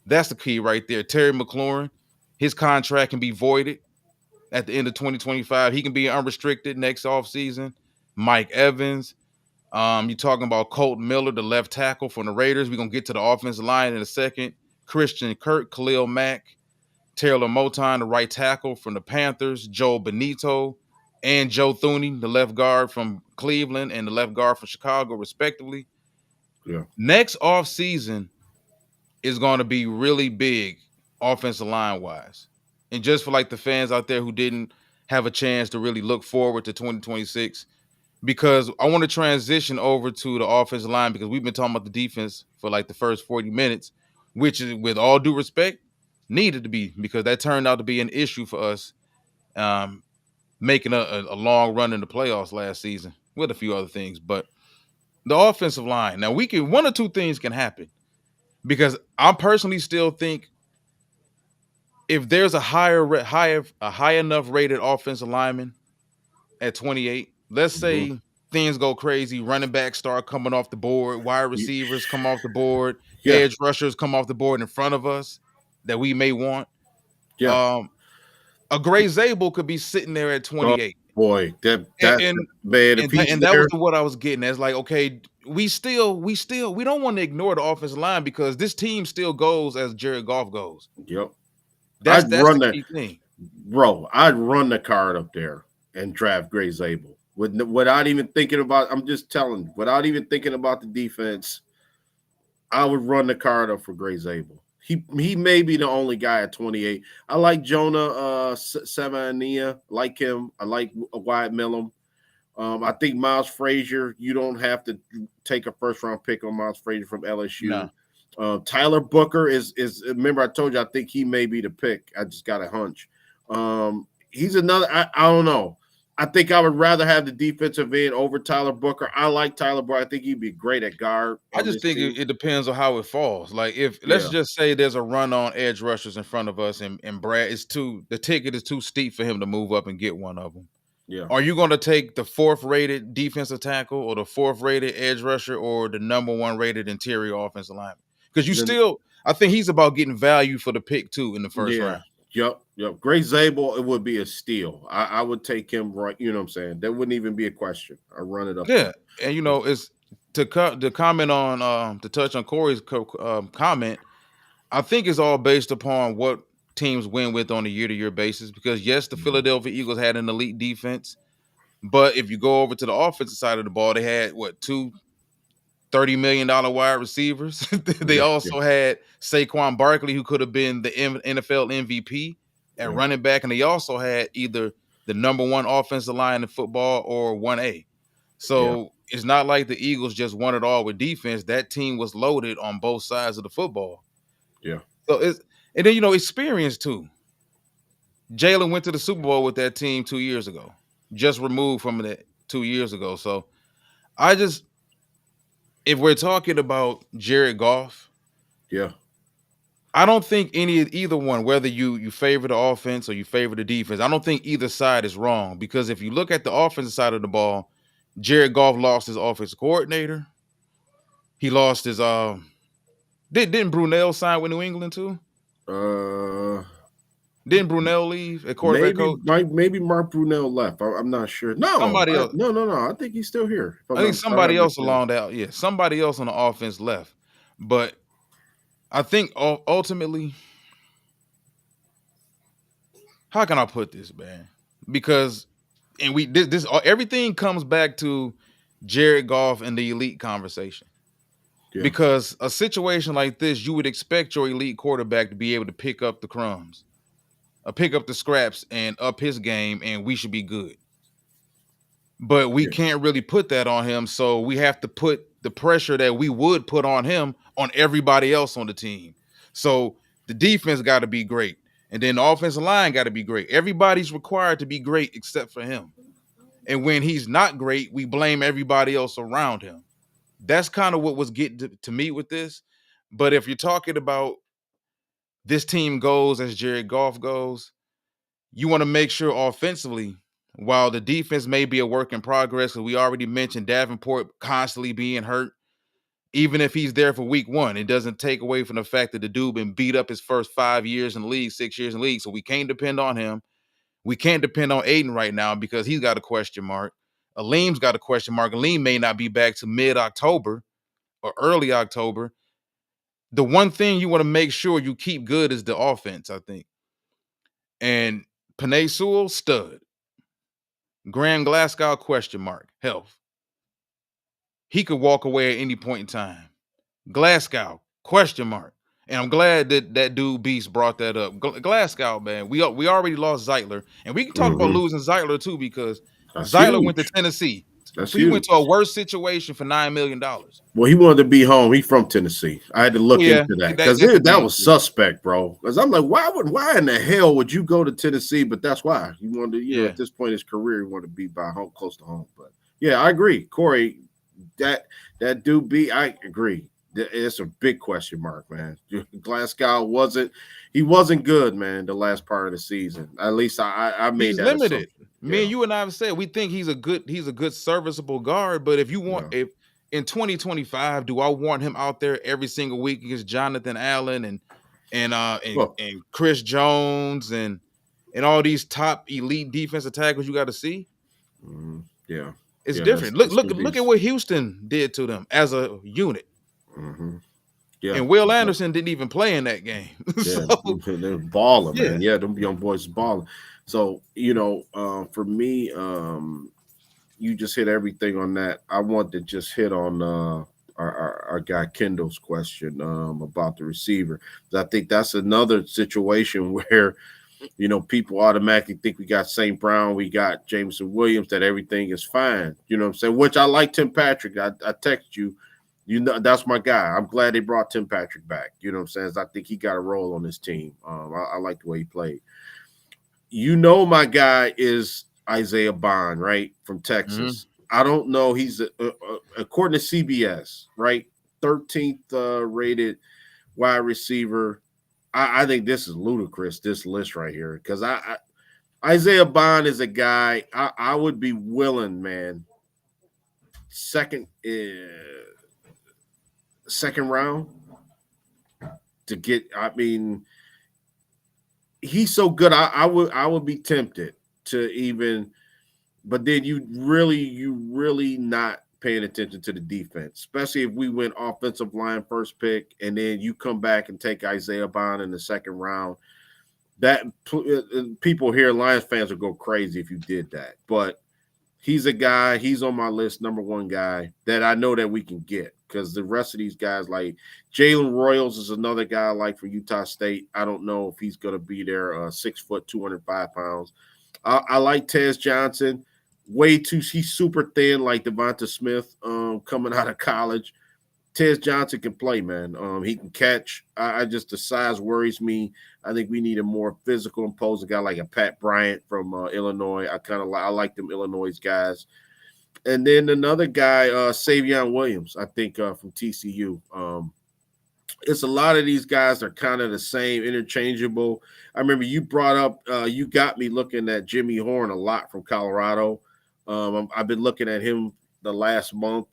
That's the key right there. Terry McLaurin, his contract can be voided at the end of 2025. He can be unrestricted next offseason. Mike Evans. You're talking about Colt Miller, the left tackle from the Raiders. We're going to get to the offensive line in a second. Christian Kirk, Khalil Mack, Taylor Moton, the right tackle from the Panthers, Joe Benito, and Joe Thuney, the left guard from Cleveland and the left guard from Chicago, respectively. Yeah. Next offseason is going to be really big offensive line-wise. And just for like the fans out there who didn't have a chance to really look forward to 2026, because I want to transition over to the offensive line, because we've been talking about the defense for like the first 40 minutes, which is, with all due respect, needed to be, because that turned out to be an issue for us, making a long run in the playoffs last season with a few other things. But the offensive line, now we can, one or two things can happen, because I personally still think if there's a high enough rated offensive lineman at 28, let's Mhm. say things go crazy, running backs start coming off the board, wide You- receivers come off the board, Yeah, edge rushers come off the board in front of us that we may want. yeah. Um, a Gray Zabel could be sitting there at Oh 28. boy, And that and man, if and, that, he's and that was there, what I was getting at. It's like, okay, we don't want to ignore the offensive line, because this team still goes as Jared Goff goes. yep. That's the key thing. I'd run the card up there and draft Gray Zabel without even thinking about. I'm just telling, without even thinking about the defense, I would run the card up for Gray Zabel. He may be the only guy at 28. I like Jonah Savania. Like him. I like Wyatt Millum. I think Miles Frazier, you don't have to take a first round pick on Miles Frazier from LSU. No. Tyler Booker is remember I told you I think he may be the pick. I just got a hunch. He's another. I don't know. I think I would rather have the defensive end over Tyler Booker. I like Tyler Booker. I think he'd be great at guard. I just think it depends on how it falls. Like, if let's just say there's a run on edge rushers in front of us, and Brad is the ticket is too steep for him to move up and get one of them. Yeah. Are you going to take the 4th rated defensive tackle, or the 4th rated edge rusher, or the number 1 rated interior offensive lineman? Because I think he's about getting value for the pick too in the first round. Yep. Gray Zabel, it would be a steal. I would take him right. You know what I'm saying? That wouldn't even be a question. I run it up. Yeah, and it's to comment on to touch on Corey's comment. I think it's all based upon what teams win with on a year-to-year basis. Because yes, the Philadelphia Eagles had an elite defense, but if you go over to the offensive side of the ball, they had two $30 million wide receivers. They also had Saquon Barkley, who could have been the NFL MVP at running back, and they also had either the number 1 offensive line in football or 1A. So it's not like the Eagles just won it all with defense. That team was loaded on both sides of the football. Yeah. So and then experience too. Jalen went to the Super Bowl with that team 2 years ago, just removed from it 2 years ago. So if we're talking about Jared Goff, I don't think either one, whether you favor the offense or you favor the defense, I don't think either side is wrong. Because if you look at the offensive side of the ball, Jared Goff lost his offensive coordinator. He lost his didn't Brunell sign with New England too? Didn't Brunell leave at quarterback coach? Maybe Mark Brunell left. I'm not sure. No, somebody else. No. I think he's still here. I think somebody else along that. Yeah, somebody else on the offense left. But I think ultimately, how can I put this, man? Because this everything comes back to Jared Goff and the elite conversation. Yeah. Because a situation like this, you would expect your elite quarterback to be able to pick up the crumbs, pick up the scraps, and up his game, and we should be good. But we can't really put that on him, so we have to put the pressure that we would put on him on everybody else on the team. So the defense got to be great, and then the offensive line got to be great. Everybody's required to be great except for him. And when he's not great, we blame everybody else around him. That's kind of what was getting to me with this. But if you're talking about this team goes as Jared Goff goes, you want to make sure offensively, while the defense may be a work in progress, because we already mentioned Davenport constantly being hurt, even if he's there for week 1, it doesn't take away from the fact that the dude been beat up his first 5 years in the league, 6 years in the league. So we can't depend on him. We can't depend on Aiden right now because he's got a question mark. Aleem's got a question mark. Aleem may not be back to mid-October or early October. The one thing you want to make sure you keep good is the offense, I think. And Penei Sewell, stud. Graham Glasgow, question mark, health. He could walk away at any point in time. Glasgow, question mark. And I'm glad that that dude Beast brought that up. Glasgow, man, we already lost Zeitler, and we can talk about Hmm. losing Zeitler too because That's Zeitler went to huge. Tennessee. That's He went huge. to a worse situation for $9 million. Well, he wanted to be home. He's from Tennessee. I had to look Yeah, into that that because that could that be was true. suspect, bro. Because I'm like, why in the hell would you go to Tennessee? But that's why he wanted to, Yeah, at this point in his career, he wanted to be by home, close to home. But yeah, I agree, Corey. That that dude be, I agree. It's a big question mark, man. Glasgow wasn't good, man. The last part of the season, at least I made he's that limited. assumption. Me Yeah, and you and I have said we think he's a good serviceable guard, but if you want yeah. if in 2025, do I want him out there every single week against Jonathan Allen Well, and Chris Jones and all these top elite defensive tackles you got to see? yeah, It's yeah. different. It's gonna be. Look at what Houston did to them as a unit. Mhm. Yeah, And Will Anderson didn't even play in that game. yeah, So, they're balling, yeah. man. Yeah, them young boys balling. So for me, you just hit everything on that. I want to just hit on our guy Kendall's question about the receiver. I think that's another situation where people automatically think we got St. Brown, we got Jameson Williams, that everything is fine. You know what I'm saying? Which I like Tim Patrick. I text you. That's my guy. I'm glad they brought Tim Patrick back. You know what I'm saying? I think he got a role on this team. I like the way he played. My guy is Isaiah Bond, right, from Mhm. Texas. I don't know. He's according to CBS, right, 13th rated wide receiver. I think this is ludicrous. This list right here, because Isaiah Bond is a guy I would be willing, man. Second round to get. I mean, he's so good. I would be tempted to even, but then you really not paying attention to the defense, especially if we went offensive line first pick, and then you come back and take Isaiah Bond in the second round. That people here, Lions fans, will go crazy if you did that. But he's a guy. He's on my list, number one guy that I know that we can get, because the rest of these guys, like Jalen Royals, is another guy I like from Utah State. I don't know if he's going to be there. 6 foot, 205 pounds. I like Tez Johnson. Way too. He's super thin, like Devonta Smith, coming out of college. Tez Johnson can play, man. He can catch. I just, the size worries me. I think we need a more physical, imposing guy like a Pat Bryant from Illinois. I like them Illinois guys. And then another guy, Savion Williams, I think from TCU. It's a lot of these guys are kind of the same, interchangeable. I remember you brought up, you got me looking at Jimmy Horn a lot from Colorado. I've been looking at him the last month.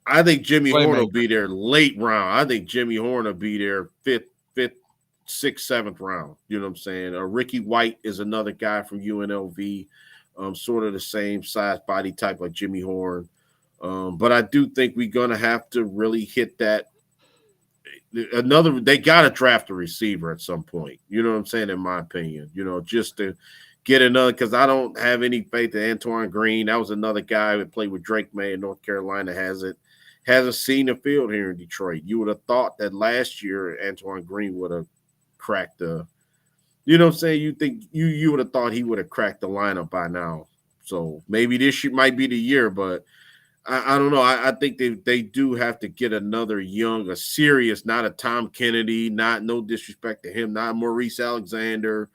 I think Jimmy Horn will Playmaker. be there late round. I think Jimmy Horn will be there fifth, sixth, seventh round. You know what I'm saying? Ricky White is another guy from UNLV, sort of the same size, body type like Jimmy Horn. But I do think we're gonna have to really hit that. They got to draft a receiver at some point. You know what I'm saying? In my opinion, just to get another, because I don't have any faith in Antoine Green. That was another guy that played with Drake May in North Carolina. Hasn't seen the field here in Detroit. You would have thought that last year Antoine Green would have cracked the, you know what I'm saying? You think you would have thought he would have cracked the lineup by now. So maybe this year might be the year, but I don't know. I think they do have to get another young, a serious, not a Tom Kennedy, not, no disrespect to him, not Maurice Alexander,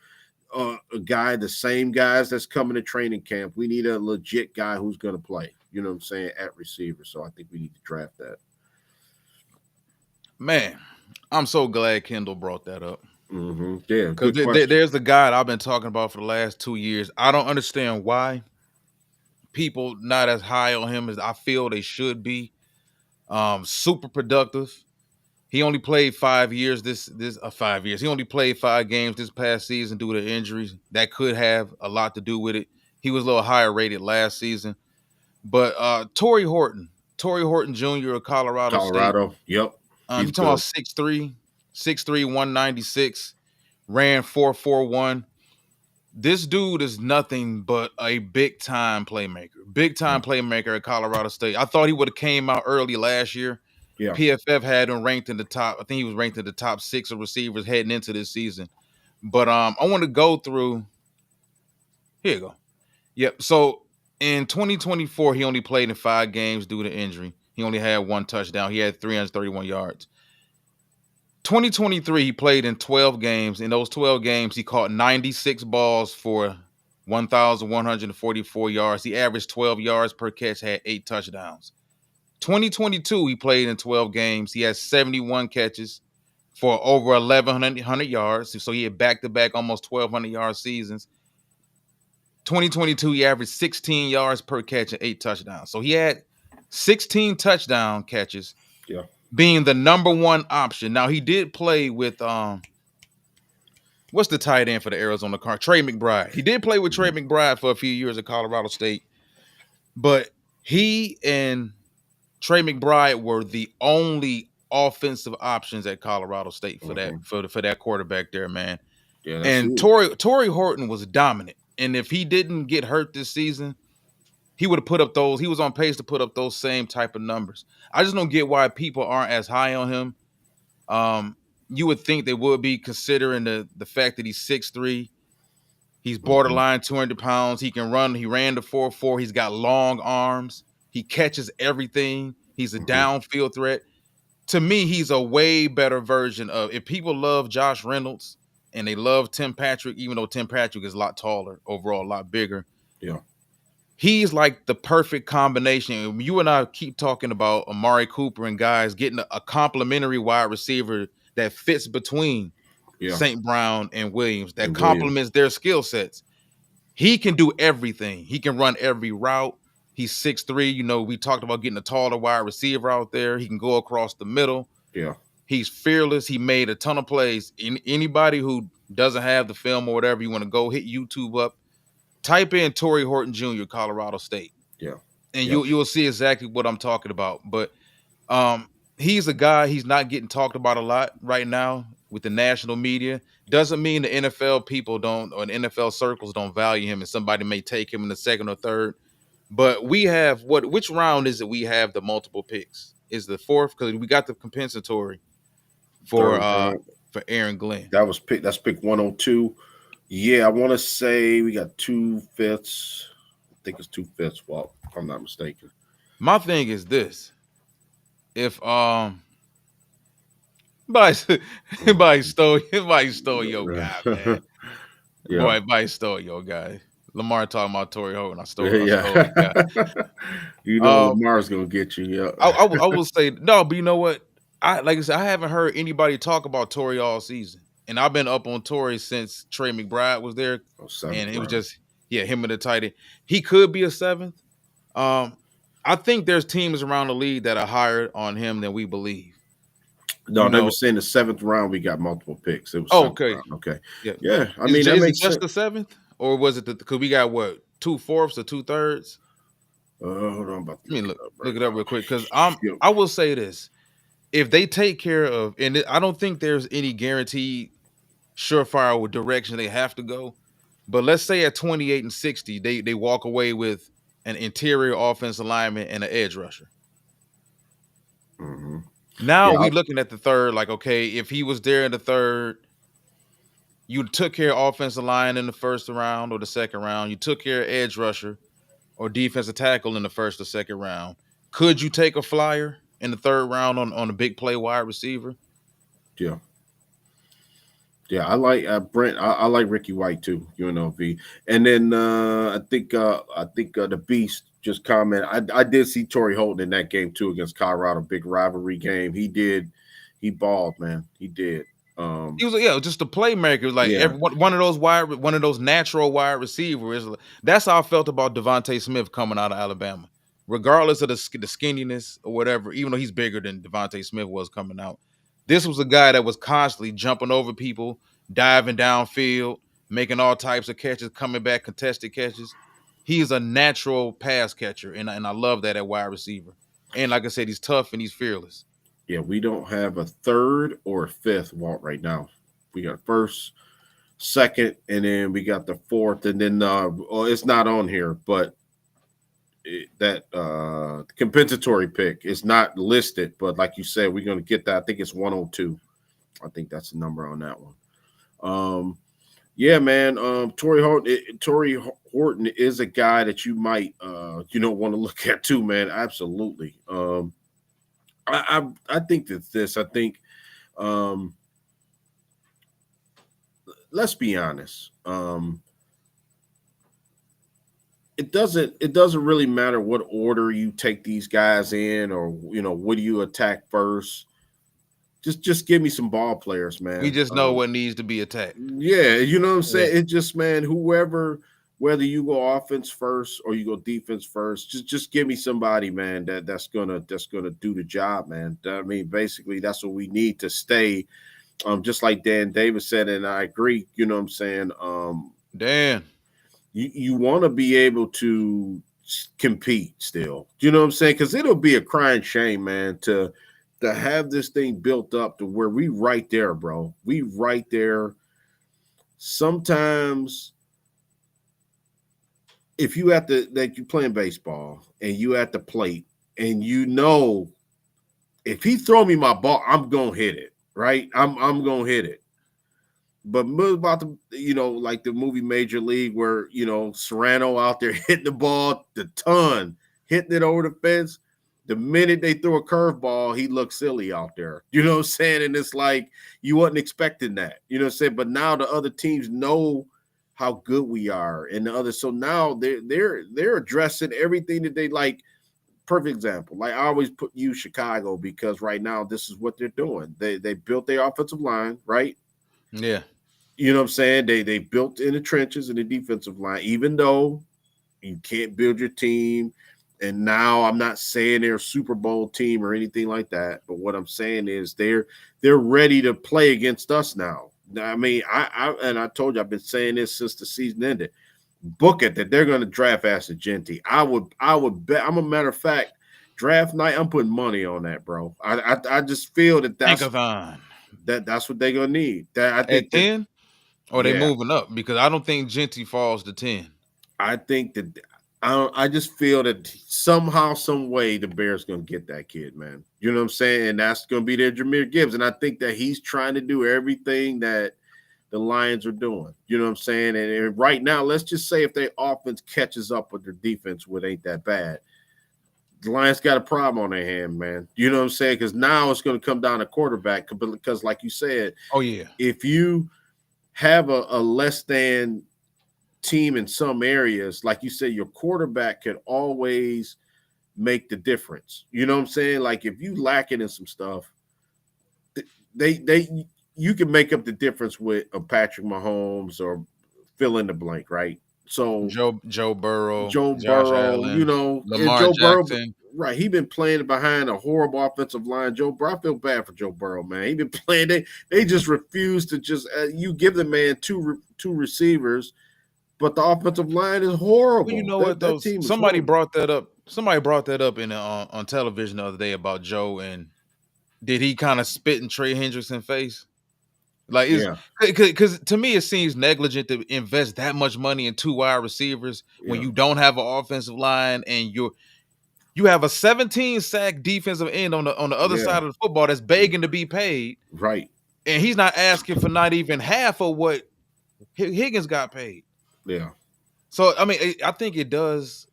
a guy, the same guys that's coming to training camp. We need a legit guy who's going to play, you know what I'm saying, at receiver. So I think we need to draft that. Man, I'm so glad Kendall brought that up. Mm-hmm. Yeah, Because good question. there's the guy I've been talking about for the last 2 years. I don't understand why people not as high on him as I feel they should be. Super productive. He only played 5 years. 5 years. He only played 5 games this past season due to injuries. That could have a lot to do with it. He was a little higher rated last season. But Torrey Horton Jr. of Colorado State. Colorado. Yep. You He's talking about good. 6'3", 196, ran 4.41. This dude is nothing but a big time playmaker. Big time playmaker at Colorado State. I thought he would have came out early last year. Yeah. PFF had him ranked in the top. I think he was ranked in the top 6 of receivers heading into this season. But I want to go through. Here you go. Yep. So in 2024, he only played in 5 games due to injury. He only had 1 touchdown. He had 331 yards. 2023, he played in 12 games. In those 12 games, he caught 96 balls for 1,144 yards. He averaged 12 yards per catch, had 8 touchdowns. 2022, he played in 12 games. He had 71 catches for over 1,100 yards. So he had back-to-back almost 1,200 yard seasons. 2022, he averaged 16 yards per catch and 8 touchdowns. So he had 16 touchdown catches, being the number 1 option. Now, he did play with what's the tight end for the Arizona Cardinals? Trey McBride. He did play with Trey McBride for a few years at Colorado State, but he and Trey McBride were the only offensive options at Colorado State for that quarterback there, man. Yeah, and Torrey Horton was dominant. And if he didn't get hurt this season, he would have put up those. He was on pace to put up those same type of numbers. I just don't get why people aren't as high on him. You would think they would be, considering the fact that he's 6'3". He's borderline 200 pounds. He can run. He ran the 4.4. He's got long arms. He catches everything. He's a downfield threat. To me, he's a way better version of, if people love Josh Reynolds and they love Tim Patrick, even though Tim Patrick is a lot taller, overall a lot bigger. Yeah. He's like the perfect combination. You and I keep talking about Amari Cooper and guys getting a complimentary wide receiver that fits between St. Brown and Williams, that complements their skill sets. He can do everything. He can run every route. He's 6'3". You know, we talked about getting a taller wide receiver out there. He can go across the middle. Yeah. He's fearless. He made a ton of plays. Anybody who doesn't have the film or whatever, you want to go hit YouTube up, type in Torrey Horton Jr., Colorado State. Yeah. And you'll see exactly what I'm talking about. But he's a guy, he's not getting talked about a lot right now with the national media. Doesn't mean the NFL people don't, or the NFL circles don't value him, and somebody may take him in the 2nd or 3rd. But we have which round is it we have the multiple picks? Is the 4th? Because we got the compensatory for Aaron Glenn. That's pick 102. Yeah, I want to say we got 2 fifths. I think it's 2 fifths, Walt, if I'm not mistaken. My thing is this. If somebody stole your guy, man. Yeah. Boy, everybody stole your guy. Lamar talking about Torrey Horton. I stole your guy. You know Lamar's gonna get you. Yeah. I will say no, but you know what? Like I said, I haven't heard anybody talk about Torrey all season. And I've been up on Torrey since Trey McBride was there. And it was just, him and the tight end. He could be a 7th. I think there's teams around the league that are higher on him than we believe. No, they were saying the 7th round we got multiple picks. It was okay. Round. Okay. Yeah. I mean, that makes sense. Just the 7th? Or was it because we got 2/4 or 2/3? Hold on. Let me look it up real quick, because I will say this. If they take care of, and I don't think there's any guaranteed surefire direction they have to go, but let's say at 28 and 60, they walk away with an interior offensive lineman and an edge rusher. Now we looking at the 3rd, like, okay, if he was there in the 3rd, you took care of offensive line in the 1st round or the 2nd round, you took care of edge rusher or defensive tackle in the 1st or 2nd round. Could you take a flyer in the 3rd round on a big play wide receiver? Yeah. Yeah, I like Brent. I like Ricky White too, UNLV. And then I think the Beast just commented. I did see Torrey Horton in that game too against Colorado, big rivalry game. He balled, man. He did. He was just a playmaker, like one of those natural wide receivers. That's how I felt about Devontae Smith coming out of Alabama, regardless of the skinniness or whatever. Even though he's bigger than Devontae Smith was coming out, this was a guy that was constantly jumping over people, diving downfield, making all types of catches, coming back, contested catches. He's a natural pass catcher, and I love that at wide receiver. And like I said, he's tough and he's fearless. Yeah, we don't have a 3rd or a 5th, Walt, right now. We got 1st, 2nd, and then we got the 4th, and then it's not on here, but compensatory pick is not listed, but like you said, we're going to get that. I think it's 102. I think that's the number on that one. Yeah, man. Torrey Horton is a guy that you might want to look at too, man. Absolutely. I think that this. I think. Let's be honest. It doesn't really matter what order you take these guys in, or what do you attack first. Just give me some ball players, man. We just know what needs to be attacked. Yeah, you know what I'm saying? Yeah. It's just, man, whether you go offense first or you go defense first, just give me somebody, man, that's gonna do the job, man. I mean, basically that's what we need to stay. Just like Dan Davis said, and I agree, you know what I'm saying? Dan. You want to be able to compete still. You know what I'm saying? Because it'll be a crying shame, man, to have this thing built up to where we right there, bro. We right there. Sometimes if you at you're playing baseball and you at the plate and if he throw me my ball, I'm gonna hit it, right? I'm gonna hit it. But about like the movie Major League, where Serrano out there hitting the ball the ton, hitting it over the fence. The minute they throw a curveball, he looks silly out there. You know what I'm saying? And it's like you wasn't expecting that. You know what I'm saying? But now the other teams know how good we are, and so now they're addressing everything that they like. Perfect example. Like I always use Chicago because right now this is what they're doing. They built their offensive line, right? Yeah. You know what I'm saying? They built in the trenches in the defensive line, even though you can't build your team. And now I'm not saying they're a Super Bowl team or anything like that, but what I'm saying is they're ready to play against us now. I mean, I told you I've been saying this since the season ended. Book it that they're going to draft Asante. I would bet. I'm a matter of fact, draft night. I'm putting money on that, bro. I just feel that's what they're gonna need. That I think at 10, or they moving up, because I don't think Genty falls to 10. I think that. I just feel that somehow, some way, the Bears going to get that kid, man. You know what I'm saying? And that's going to be their Jahmyr Gibbs. And I think that he's trying to do everything that the Lions are doing. You know what I'm saying? And right now, let's just say if their offense catches up with their defense, which ain't that bad, the Lions got a problem on their hand, man. You know what I'm saying? Because now it's going to come down to quarterback. Because like you said, oh yeah, if you have a less than team in some areas, like you said, your quarterback can always make the difference. You know what I'm saying? Like if you lack it in some stuff, you can make up the difference with a Patrick Mahomes or fill in the blank, right? So Joe Burrow, Josh Allen, Lamar Joe Jackson. Burrow, right? He been playing behind a horrible offensive line. Joe Burrow, I feel bad for Joe Burrow, man. He been playing. They just refuse to just you give the man two receivers. But the offensive line is horrible. Well, you know what though? Somebody brought that up. Somebody brought that up in on television the other day about Joe, and did he kind of spit in Trey Hendrickson's face? Like, because to me it seems negligent to invest that much money in 2 wide receivers when you don't have an offensive line, and you have a 17 sack defensive end on the other side of the football that's begging to be paid, right? And he's not asking for not even half of what Higgins got paid. Yeah. So I mean, I think it does.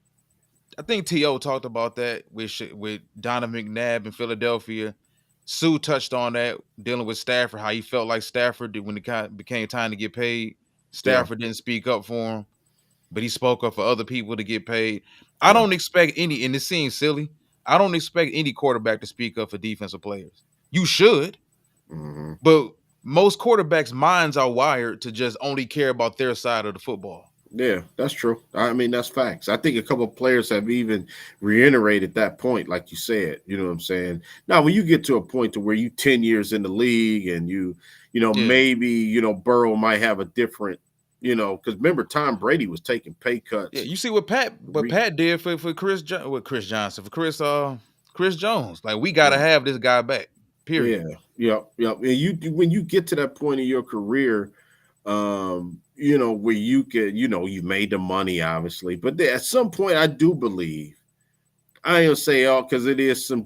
I think T.O. talked about that with Donovan McNabb in Philadelphia. Sue touched on that, dealing with Stafford, how he felt like Stafford did when it became time to get paid. Stafford didn't speak up for him, but he spoke up for other people to get paid. I don't expect any, and it seems silly, I don't expect any quarterback to speak up for defensive players. You should, but most quarterbacks' minds are wired to just only care about their side of the football. Yeah, that's true. I mean, that's facts. I think a couple of players have even reiterated that point, like you said. You know what I'm saying? Now, when you get to a point to where you 10 years in the league and maybe, Burrow might have a different, because remember Tom Brady was taking pay cuts. Yeah, you see what Pat did for Chris Johnson, for Chris Jones. Like, we got to have this guy back. Period. Yeah. And when you get to that point in your career, where you could, you've made the money, obviously, but at some point, I do believe I ain't gonna say all because it is some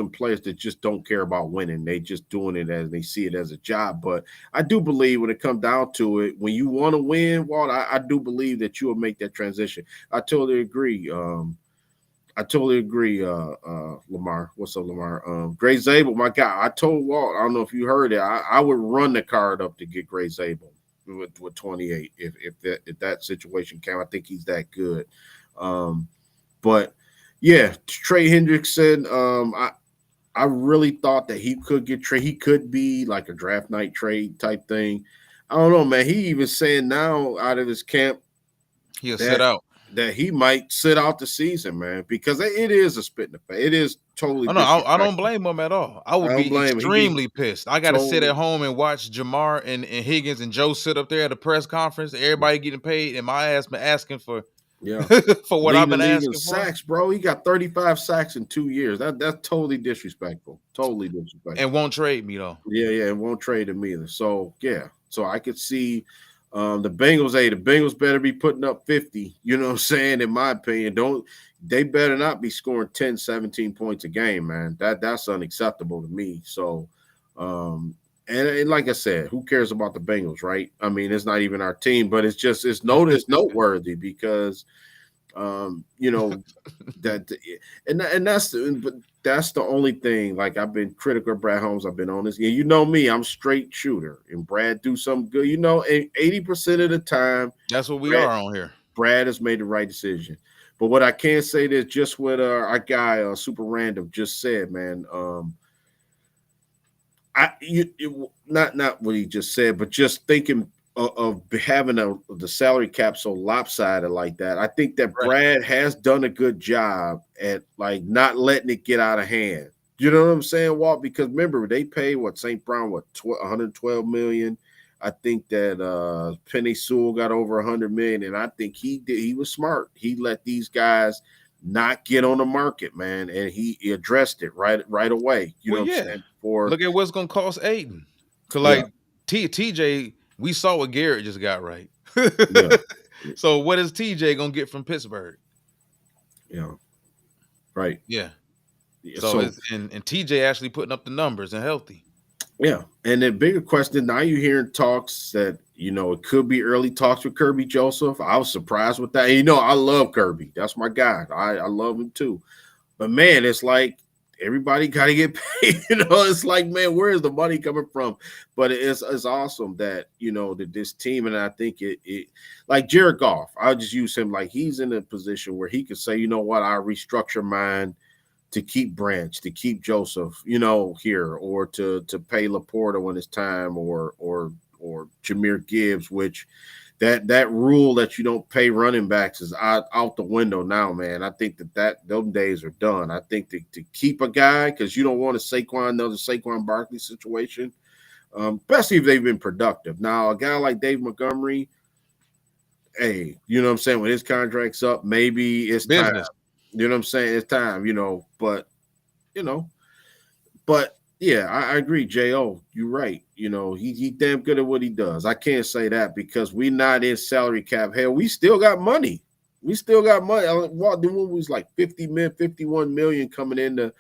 players that just don't care about winning. They just doing it as they see it as a job. But I do believe when it comes down to it, when you want to win, Walt, I do believe that you will make that transition. I totally agree. I totally agree, Lamar. What's up, Lamar? Gray Zabel, my guy. I told Walt, I don't know if you heard it. I would run the card up to get Gray Zabel with 28 if that situation came. I think he's that good. But yeah, Trey Hendrickson. I really thought that he could get trade. He could be like a draft night trade type thing. I don't know, man. He even saying now out of his camp He'll sit out. that he might sit out the season, man, because it is a spit in the face. It is totally. Oh, no, I don't blame him at all. I would be extremely pissed. I got to sit at home and watch Jamar and Higgins and Joe sit up there at a press conference. Everybody getting paid, and my ass been asking for for what I've been asking for. Sacks, bro. He got 35 sacks in 2 years. That's totally disrespectful. Totally disrespectful. And won't trade me though. Yeah, and won't trade him either. So yeah, so I could see. The Bengals, the Bengals better be putting up 50, you know what I'm saying, in my opinion. They better not be scoring 10, 17 points a game, man. That's unacceptable to me. So, and like I said, who cares about the Bengals, right? I mean, it's not even our team, but it's noteworthy because, you know, that's the only thing. Like, I've been critical of Brad Holmes. I've been on this. And you know me, I'm straight shooter. And Brad do something good. You know, 80% of the time. That's what we are on here. Brad has made the right decision. But what I can say is just what our guy, Super Random, just said, man. Not what he just said, but just thinking of having the salary cap so lopsided like that. I think that Brad has done a good job at like not letting it get out of hand. You know what I'm saying, Walt? Because remember, they pay St. Brown 112 million. I think that Penny Sewell got over 100 million, and I think he was smart. He let these guys not get on the market, man, and he addressed it right away. You know what I'm saying? Look at what's gonna cost Aiden. Cause TJ, we saw what Garrett just got right. So what is TJ gonna get from Pittsburgh? Yeah. Right. Yeah. So and TJ actually putting up the numbers and healthy. Yeah. And the bigger question, now you're hearing talks that, you know, it could be early talks with Kirby Joseph. I was surprised with that. And, you know, I love Kirby. That's my guy. I love him too. But man, it's like everybody got to get paid. You know, it's like, man, where is the money coming from? But it's awesome that, you know, that this team, and I think it like Jared Goff, I'll just use him like he's in a position where he could say, you know what, I restructure mine to keep Branch, to keep Joseph, you know, here, or to pay Laporta when it's time, or Jahmyr Gibbs, which that rule that you don't pay running backs is out the window now, man. I think that those days are done. I think to keep a guy, because you don't want another Saquon Barkley situation, especially if they've been productive. Now, a guy like Dave Montgomery, hey, you know what I'm saying, when his contract's up, maybe it's business. Time. You know what I'm saying? It's time, you know, but yeah, I agree, J.O. You're right. You know, he damn good at what he does. I can't say that because we're not in salary cap. Hell, we still got money. What was like 51 million coming into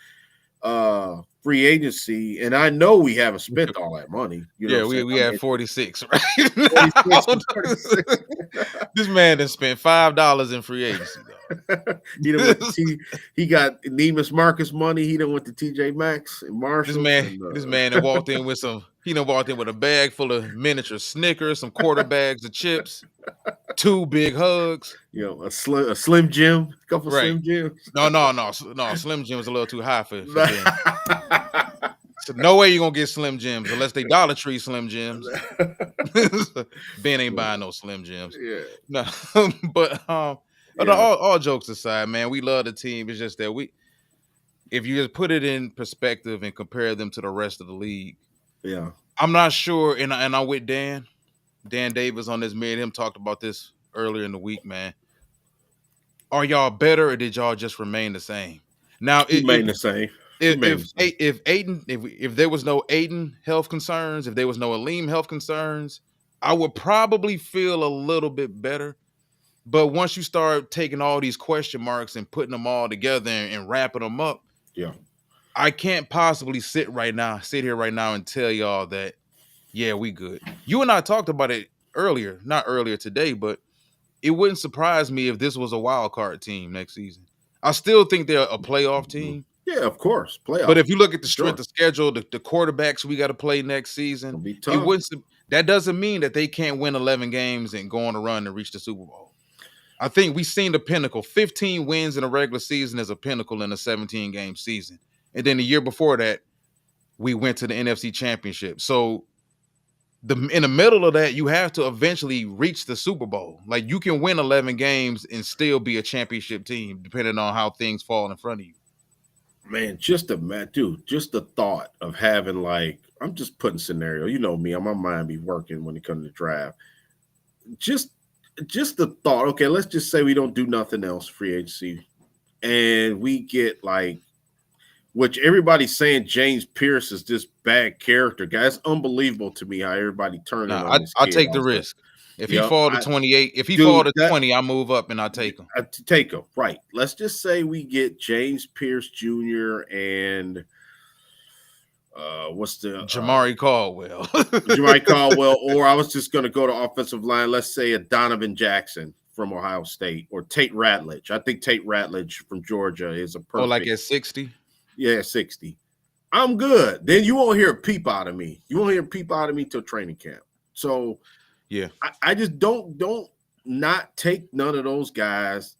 free agency, and I know we haven't spent all that money. You know, we had 46, right? 46. This man done spent $5 in free agency. He got Neiman Marcus money. He done went to TJ Maxx and Marshall. This man that walked in with a bag full of miniature Snickers, some quarter bags of chips, 2 big hugs. You know, a Slim Jim, a couple Slim Jims. No. Slim Jim was a little too high for Ben. So no way you're gonna get Slim Jims unless they Dollar Tree Slim Jims. Ben ain't buying no Slim Jims. Yeah. No, but all jokes aside, man, we love the team. It's just that if you just put it in perspective and compare them to the rest of the league, yeah, I'm not sure. And I'm with Dan Davis on this. Me and him talked about this earlier in the week, man. Are y'all better, or did y'all just remain the same? Now remain the same. If there was no Aiden health concerns, if there was no Aleem health concerns, I would probably feel a little bit better. But once you start taking all these question marks and putting them all together and wrapping them up, Yeah. I can't possibly sit here right now and tell y'all that, yeah, we good. You and I talked about it earlier, not earlier today, but it wouldn't surprise me if this was a wild card team next season. I still think they're a playoff team. Yeah, of course. Playoff. But if you look at the Sure. strength of schedule, the quarterbacks we got to play next season, It'll be it tough. wouldn't. That doesn't mean that they can't win 11 games and go on a run and reach the Super Bowl. I think we've seen the pinnacle. 15 wins in a regular season is a pinnacle in a 17-game season. And then the year before that, we went to the NFC Championship. So in the middle of that, you have to eventually reach the Super Bowl. Like, you can win 11 games and still be a championship team, depending on how things fall in front of you. Man, just the thought of having, like, I'm just putting scenario. You know me, my mind be working when it comes to draft. Just the thought. Okay, let's just say we don't do nothing else free agency, and we get, like, which everybody's saying James Pierce is this bad character guy. It's unbelievable to me how everybody turned it on this I kid take the also. risk. If he fall to 28, if he dude, fall to 20, I move up and I take him. Take him, right. Let's just say we get James Pierce Jr. and what's the Jamari Caldwell. Jamari Caldwell, or I was just going to go to offensive line. Let's say a Donovan Jackson from Ohio State, or Tate Ratledge. I think Tate Ratledge from Georgia is a perfect. Or like at 60? Yeah, 60. I'm good. Then you won't hear a peep out of me. You won't hear a peep out of me till training camp. So yeah, I just don't not take none of those guys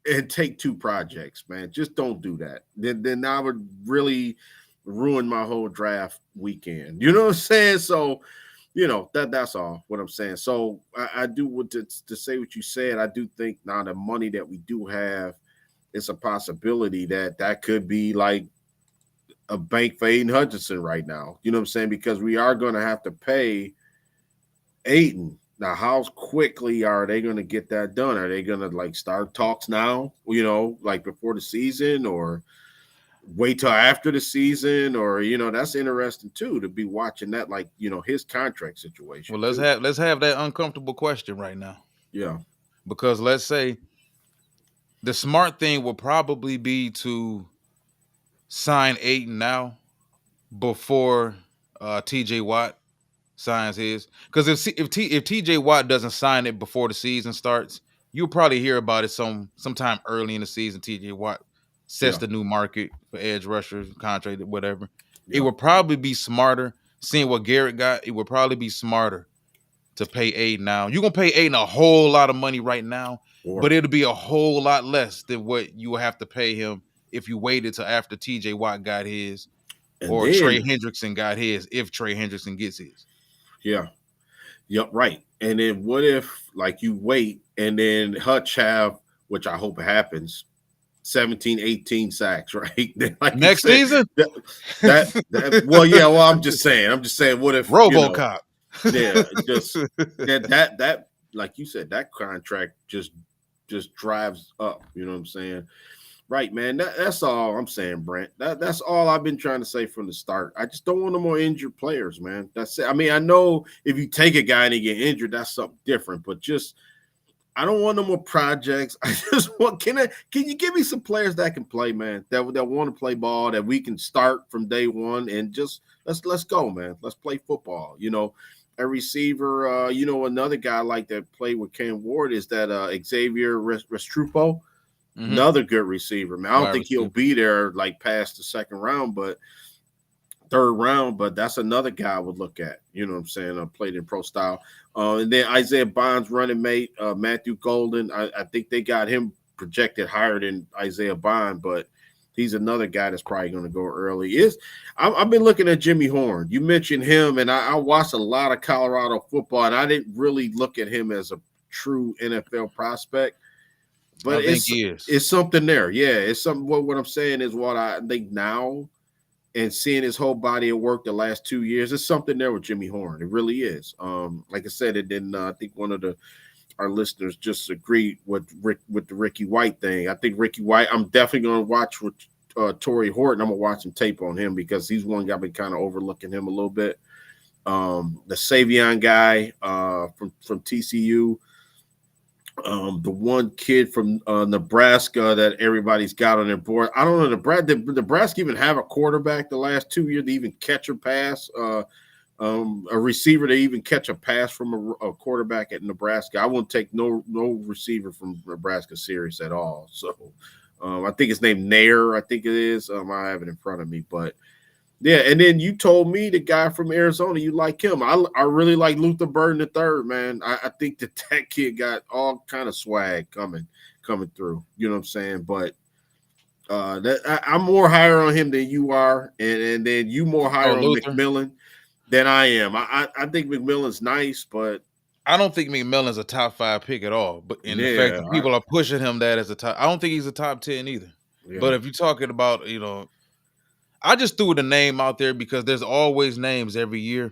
and take two projects, man. Just don't do that. Then I would really ruin my whole draft weekend. You know what I'm saying? So, you know, that's all what I'm saying. So I do want to say what you said. I do think now the money that we do have, it's a possibility that could be like a bank for Aiden Hutchinson right now. You know what I'm saying? Because we are going to have to pay Aiden. Now, how quickly are they going to get that done? Are they going to, like, start talks now, you know, like before the season, or wait till after the season? Or, you know, that's interesting too, to be watching that, like, you know, his contract situation. Well, let's have that uncomfortable question right now. Yeah. Because let's say the smart thing will probably be to sign Aiden now before TJ Watt signs his. Because if TJ Watt doesn't sign it before the season starts, you'll probably hear about it sometime early in the season. TJ Watt sets the new market for edge rushers, contract, whatever. Yeah. It would probably be smarter, seeing what Garrett got, it would probably be smarter to pay Aiden now. You're going to pay Aiden a whole lot of money right now, but it'll be a whole lot less than what you will have to pay him if you waited till after TJ Watt got his, or Trey Hendrickson got his, if Trey Hendrickson gets his. Yeah. Yep, right. And then what if, like, you wait and then Hutch have, which I hope it happens, 17, 18 sacks, right? Like next season? Well, yeah, well, I'm just saying, what if RoboCop? Yeah, just that like you said, that contract just drives up, you know what I'm saying? Right, man. That's all I'm saying, Brent. That's all I've been trying to say from the start. I just don't want no more injured players, man. That's it. I mean, I know if you take a guy and he get injured, that's something different. But just, I don't want no more projects. I just want, can you give me some players that can play, man? That want to play ball, that we can start from day one, and just let's go, man. Let's play football. You know, a receiver. You know, another guy like that played with Cam Ward is that Xavier Restrepo. Mm-hmm. Another good receiver, man. I don't think he'll be there like past the second round, but third round. But that's another guy I would look at. You know what I'm saying? Played in pro style. And then Isaiah Bond's running mate, Matthew Golden. I think they got him projected higher than Isaiah Bond, but he's another guy that's probably going to go early. I've been looking at Jimmy Horn. You mentioned him, and I watched a lot of Colorado football, and I didn't really look at him as a true NFL prospect. But it's something there. Yeah, it's something. What I'm saying is what I think now, and seeing his whole body of work the last 2 years, it's something there with Jimmy Horn. It really is. Like I said, it didn't. I think one of our listeners just agreed with the Ricky White thing. I think Ricky White. I'm definitely going to watch with Torrey Horton. I'm going to watch some tape on him because he's one guy I've been kind of overlooking him a little bit. The Savion guy from TCU. The one kid from Nebraska that everybody's got on their board. I don't know. Nebraska even have a quarterback the last 2 years to even catch a pass. A receiver to even catch a pass from a quarterback at Nebraska. I won't take no receiver from Nebraska serious at all. So I think it's named Nair. I think it is. I have it in front of me, but yeah. And then you told me the guy from Arizona, you like him. I really like Luther Burden III, man. I think that kid got all kind of swag coming through. You know what I'm saying? But I'm more higher on him than you are, and then you more higher on Luther? McMillan than I am. I think McMillan's nice, but I don't think McMillan's a top 5 pick at all. But in the fact that people are pushing him that as a top, I don't think he's a top 10 either. Yeah. But if you're talking about, I just threw the name out there because there's always names every year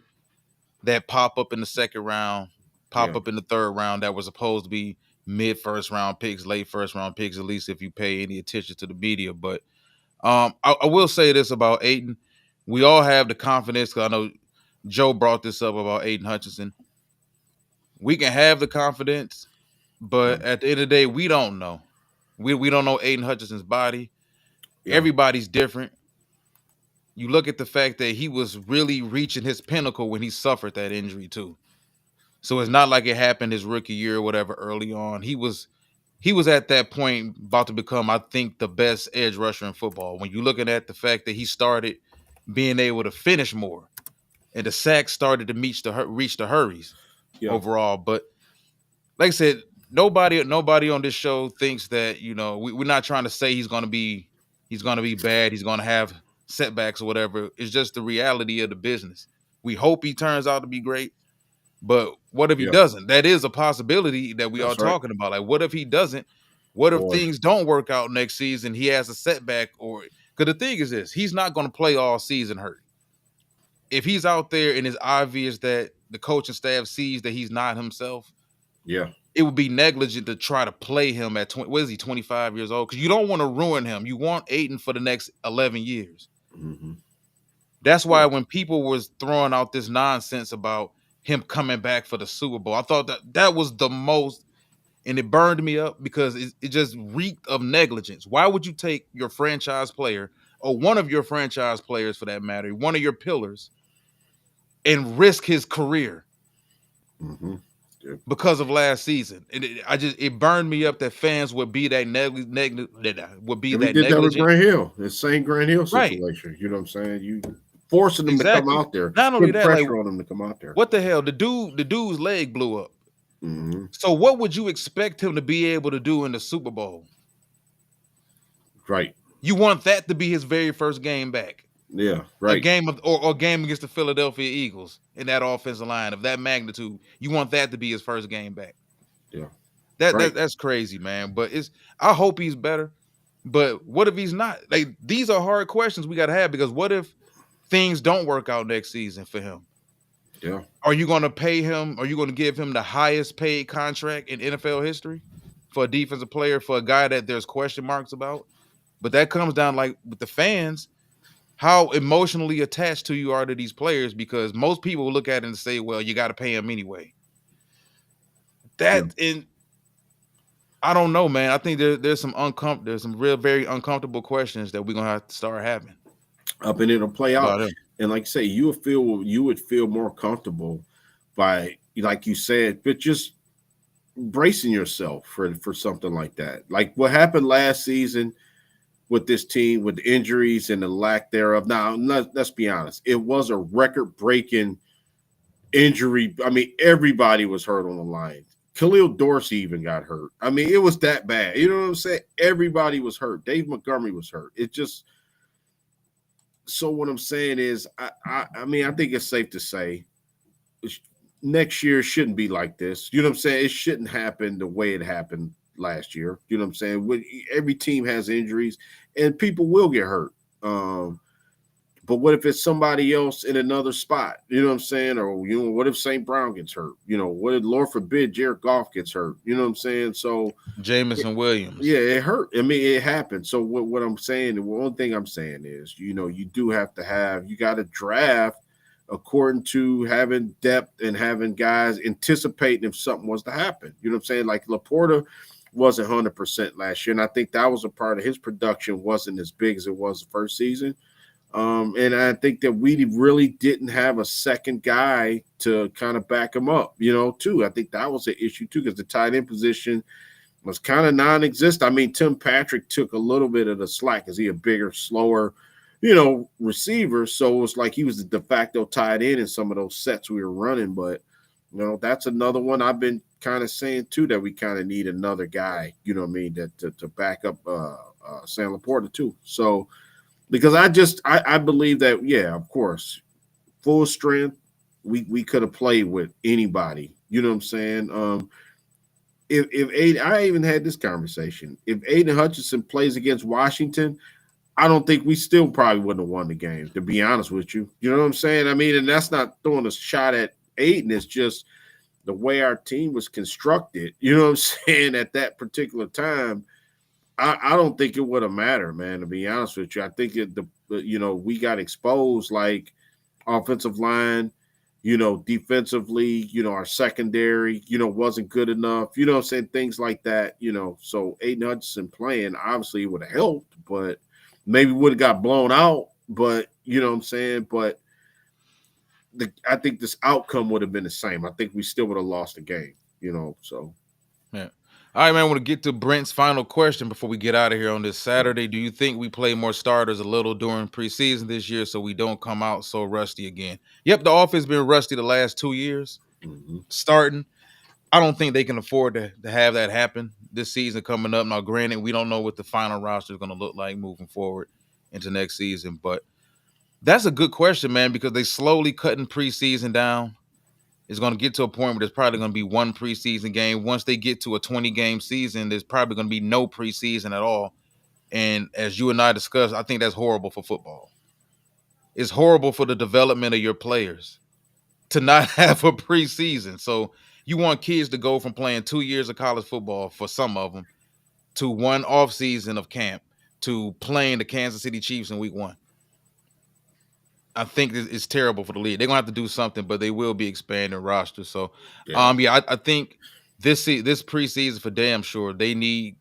that pop up in the second round, up in the third round that was supposed to be mid first round picks, late first round picks, at least if you pay any attention to the media. But I will say this about Aidan. We all have the confidence, because I know Joe brought this up about Aidan Hutchinson. We can have the confidence, but at the end of the day, we don't know. We don't know Aidan Hutchinson's body. Yeah. Everybody's different. You look at the fact that he was really reaching his pinnacle when he suffered that injury too. So it's not like it happened his rookie year or whatever early on. He was at that point about to become, I think, the best edge rusher in football. When you're looking at the fact that he started being able to finish more, and the sacks started to reach the hurries overall. But like I said, nobody on this show thinks that, we're not trying to say he's gonna be bad, he's gonna have setbacks or whatever. It's just the reality of the business. We hope he turns out to be great, but what if he doesn't? That is a possibility that we are talking about. Like, what if he doesn't? What if things don't work out next season? He has a setback, because the thing is this: he's not going to play all season hurt. If he's out there and it's obvious that the coaching staff sees that he's not himself, it would be negligent to try to play him at 25 years old, because you don't want to ruin him. You want Aidan for the next 11 years. Mm-hmm. That's why when people was throwing out this nonsense about him coming back for the Super Bowl, I thought that was the most, and it burned me up because it just reeked of negligence. Why would you take your franchise player, or one of your franchise players for that matter, one of your pillars, and risk his career because of last season? And it burned me up that fans would be that negligent. That with Grant Hill, the same Grant Hill situation. Right. You know what I'm saying? You forcing them to come out there. Not only that, pressure on them to come out there. What the hell? The dude's leg blew up. Mm-hmm. So what would you expect him to be able to do in the Super Bowl? Right. You want that to be his very first game back. Yeah, right. A game or game against the Philadelphia Eagles in that offensive line of that magnitude. You want that to be his first game back. Yeah. That's crazy, man. But I hope he's better. But what if he's not? Like, these are hard questions we got to have, because what if things don't work out next season for him? Yeah. Are you going to pay him? Are you going to give him the highest paid contract in NFL history for a defensive player, for a guy that there's question marks about? But that comes down, like, with the fans, how emotionally attached to you are to these players, because most people will look at it and say, well, you got to pay him anyway. I don't know, man. I think there's some very uncomfortable questions that we're going to have to start having. Up and it'll play out. And like I say, you would feel more comfortable by, like you said, but just bracing yourself for something like that. Like what happened last season with this team, with the injuries and the lack thereof. Now, let's be honest. It was a record-breaking injury. I mean, everybody was hurt on the line. Khalil Dorsey even got hurt. I mean, it was that bad. You know what I'm saying? Everybody was hurt. Dave Montgomery was hurt. It just – so what I'm saying is, I mean, I think it's safe to say next year shouldn't be like this. You know what I'm saying? It shouldn't happen the way it happened last year. You know what I'm saying? Every team has injuries, and people will get hurt. But what if it's somebody else in another spot? You know what I'm saying? Or, what if St. Brown gets hurt? What if, Lord forbid, Jared Goff gets hurt? You know what I'm saying? So Jameson Williams. Yeah, it hurt. I mean, it happened. So what I'm saying, the one thing I'm saying is, you do have to you got to draft according to having depth and having guys anticipating if something was to happen. You know what I'm saying? Like Laporta wasn't 100% last year, and I think that was a part of his production wasn't as big as it was the first season. And I think that we really didn't have a second guy to kind of back him up, too. I think that was an issue, too, because the tight end position was kind of non-existent. I mean, Tim Patrick took a little bit of the slack because he a bigger, slower, receiver. So it was like he was the de facto tight end in some of those sets we were running. But, that's another one I've been kind of saying, too, that we kind of need another guy, that to back up Sam Laporta, too. So, because I believe that, yeah, of course, full strength, we could have played with anybody. You know what I'm saying? If Aiden, I even had this conversation. If Aiden Hutchinson plays against Washington, I don't think we still probably wouldn't have won the game, to be honest with you. You know what I'm saying? I mean, and that's not throwing a shot at Aiden. It's just the way our team was constructed, you know what I'm saying, at that particular time. I don't think it would have mattered, man, to be honest with you. I think we got exposed, like offensive line, defensively, our secondary, wasn't good enough, you know what I'm saying, things like that, So Aiden Hutchinson playing obviously would have helped, but maybe would have got blown out, but you know what I'm saying? But I think this outcome would have been the same. I think we still would have lost the game, so. Yeah. All right, man, I want to get to Brent's final question before we get out of here on this Saturday. Do you think we play more starters a little during preseason this year so we don't come out so rusty again? Yep, the offense has been rusty the last 2 years starting. I don't think they can afford to have that happen this season coming up. Now, granted, we don't know what the final roster is going to look like moving forward into next season, but that's a good question, man, because they slowly cutting preseason down. It's going to get to a point where there's probably going to be one preseason game. Once they get to a 20-game season, there's probably going to be no preseason at all. And as you and I discussed, I think that's horrible for football. It's horrible for the development of your players to not have a preseason. So you want kids to go from playing 2 years of college football for some of them to one off season of camp to playing the Kansas City Chiefs in week 1. I think it's terrible for the league. They're gonna have to do something, but they will be expanding roster. So, I think this preseason for damn sure they need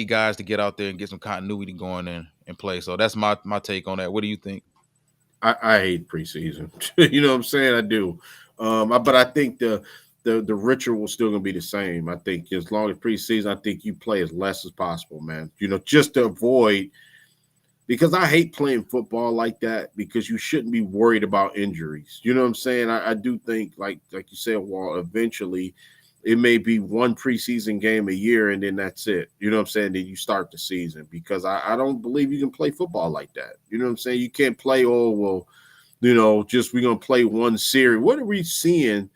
guys to get out there and get some continuity going and play. So that's my take on that. What do you think? I hate preseason. You know what I'm saying? I do, but I think the ritual still gonna be the same. I think as long as preseason, I think you play as less as possible, man. Just to avoid. Because I hate playing football like that because you shouldn't be worried about injuries. You know what I'm saying? I do think, like you said, Walt, eventually it may be one preseason game a year and then that's it. You know what I'm saying? Then you start the season because I don't believe you can play football like that. You know what I'm saying? You can't play, just we're going to play one series. What are we seeing?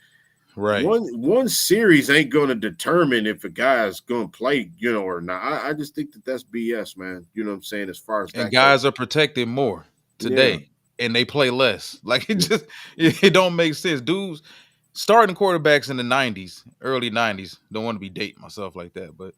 Right. One series ain't going to determine if a guy's going to play, or not. I just think that's BS, man. You know what I'm saying? As far as and guys are protected more today, and they play less. Like it don't make sense. Dudes starting quarterbacks in the '90s, early '90s. Don't want to be dating myself like that, but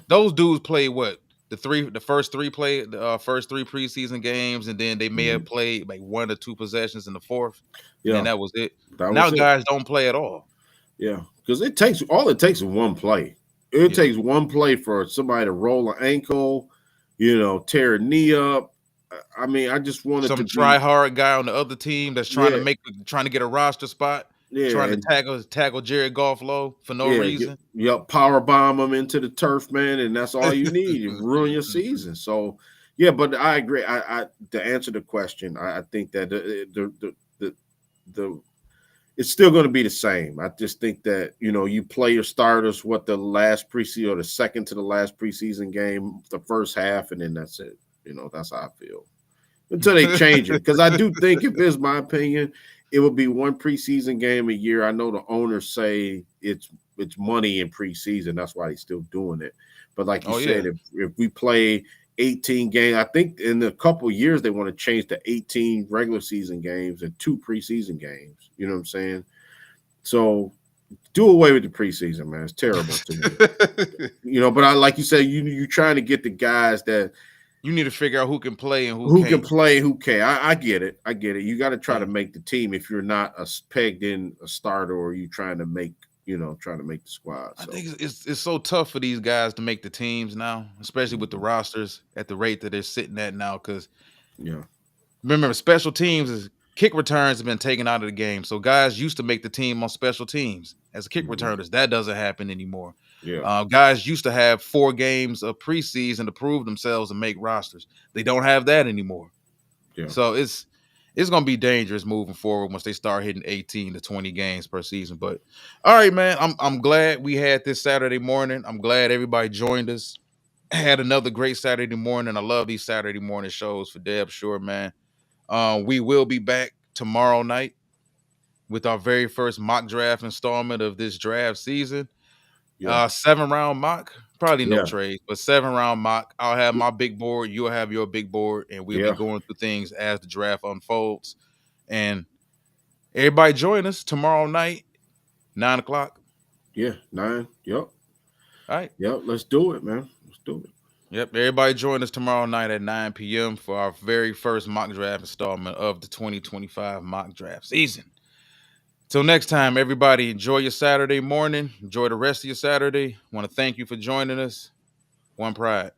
those dudes played what the first three preseason games, and then they may have played like 1 or 2 possessions in the fourth. Yeah, and that was it. Now guys don't play at all. Yeah, because it takes is one play. It takes one play for somebody to roll an ankle, tear a knee up. I mean, I just wanted some try-hard guy on the other team that's trying to get a roster spot, trying to tackle Jared Goff low for no reason. Power bomb them into the turf, man, and that's all you need. You ruin your season. So, yeah, but I agree. I to answer the question, I think that the it's still going to be the same. I just think that, you play your starters, the last preseason or the second to the last preseason game, the first half, and then that's it. That's how I feel. Until they change it. Because I do think, if it's my opinion, it would be one preseason game a year. I know the owners say it's money in preseason. That's why they're still doing it. But like you said, if we play 18 games, I think in a couple of years they want to change to 18 regular season games and 2 preseason games. You know what I'm saying? So do away with the preseason, man. It's terrible to me. But like you said, you're trying to get the guys that You need to figure out who can play and who Who can can't. play, who can. I get it. I get it. You got to try to Yeah. make the team if you're not pegged in a starter or you trying to make, trying to make the squad. I So think it's so tough for these guys to make the teams now, especially with the rosters at the rate that they're sitting at now. Because yeah, remember, special teams is kick returns have been taken out of the game. So guys used to make the team on special teams as kick returners. That doesn't happen anymore. yeah, Guys used to have 4 games of preseason to prove themselves and make rosters. They don't have that anymore. yeah. So it's going to be dangerous moving forward once they start hitting 18 to 20 games per season. But all right, man, I'm glad we had this Saturday morning. I'm glad everybody joined us. Had another great Saturday morning. I love these Saturday morning shows for Deb, sure, man. We will be back tomorrow night with our very first mock draft installment of this draft season. Yeah. 7-round mock, probably no Yeah. trades, but 7-round mock. I'll have my big board, you'll have your big board, and we'll be Yeah. going through things as the draft unfolds. And everybody join us tomorrow night, 9 o'clock. Yeah, 9. Yep. All right. Yep. Let's do it, man. Let's do it. Yep. Everybody join us tomorrow night at 9 p.m. for our very first mock draft installment of the 2025 mock draft season. Till next time, everybody, enjoy your Saturday morning. Enjoy the rest of your Saturday. Want to thank you for joining us. One Pride.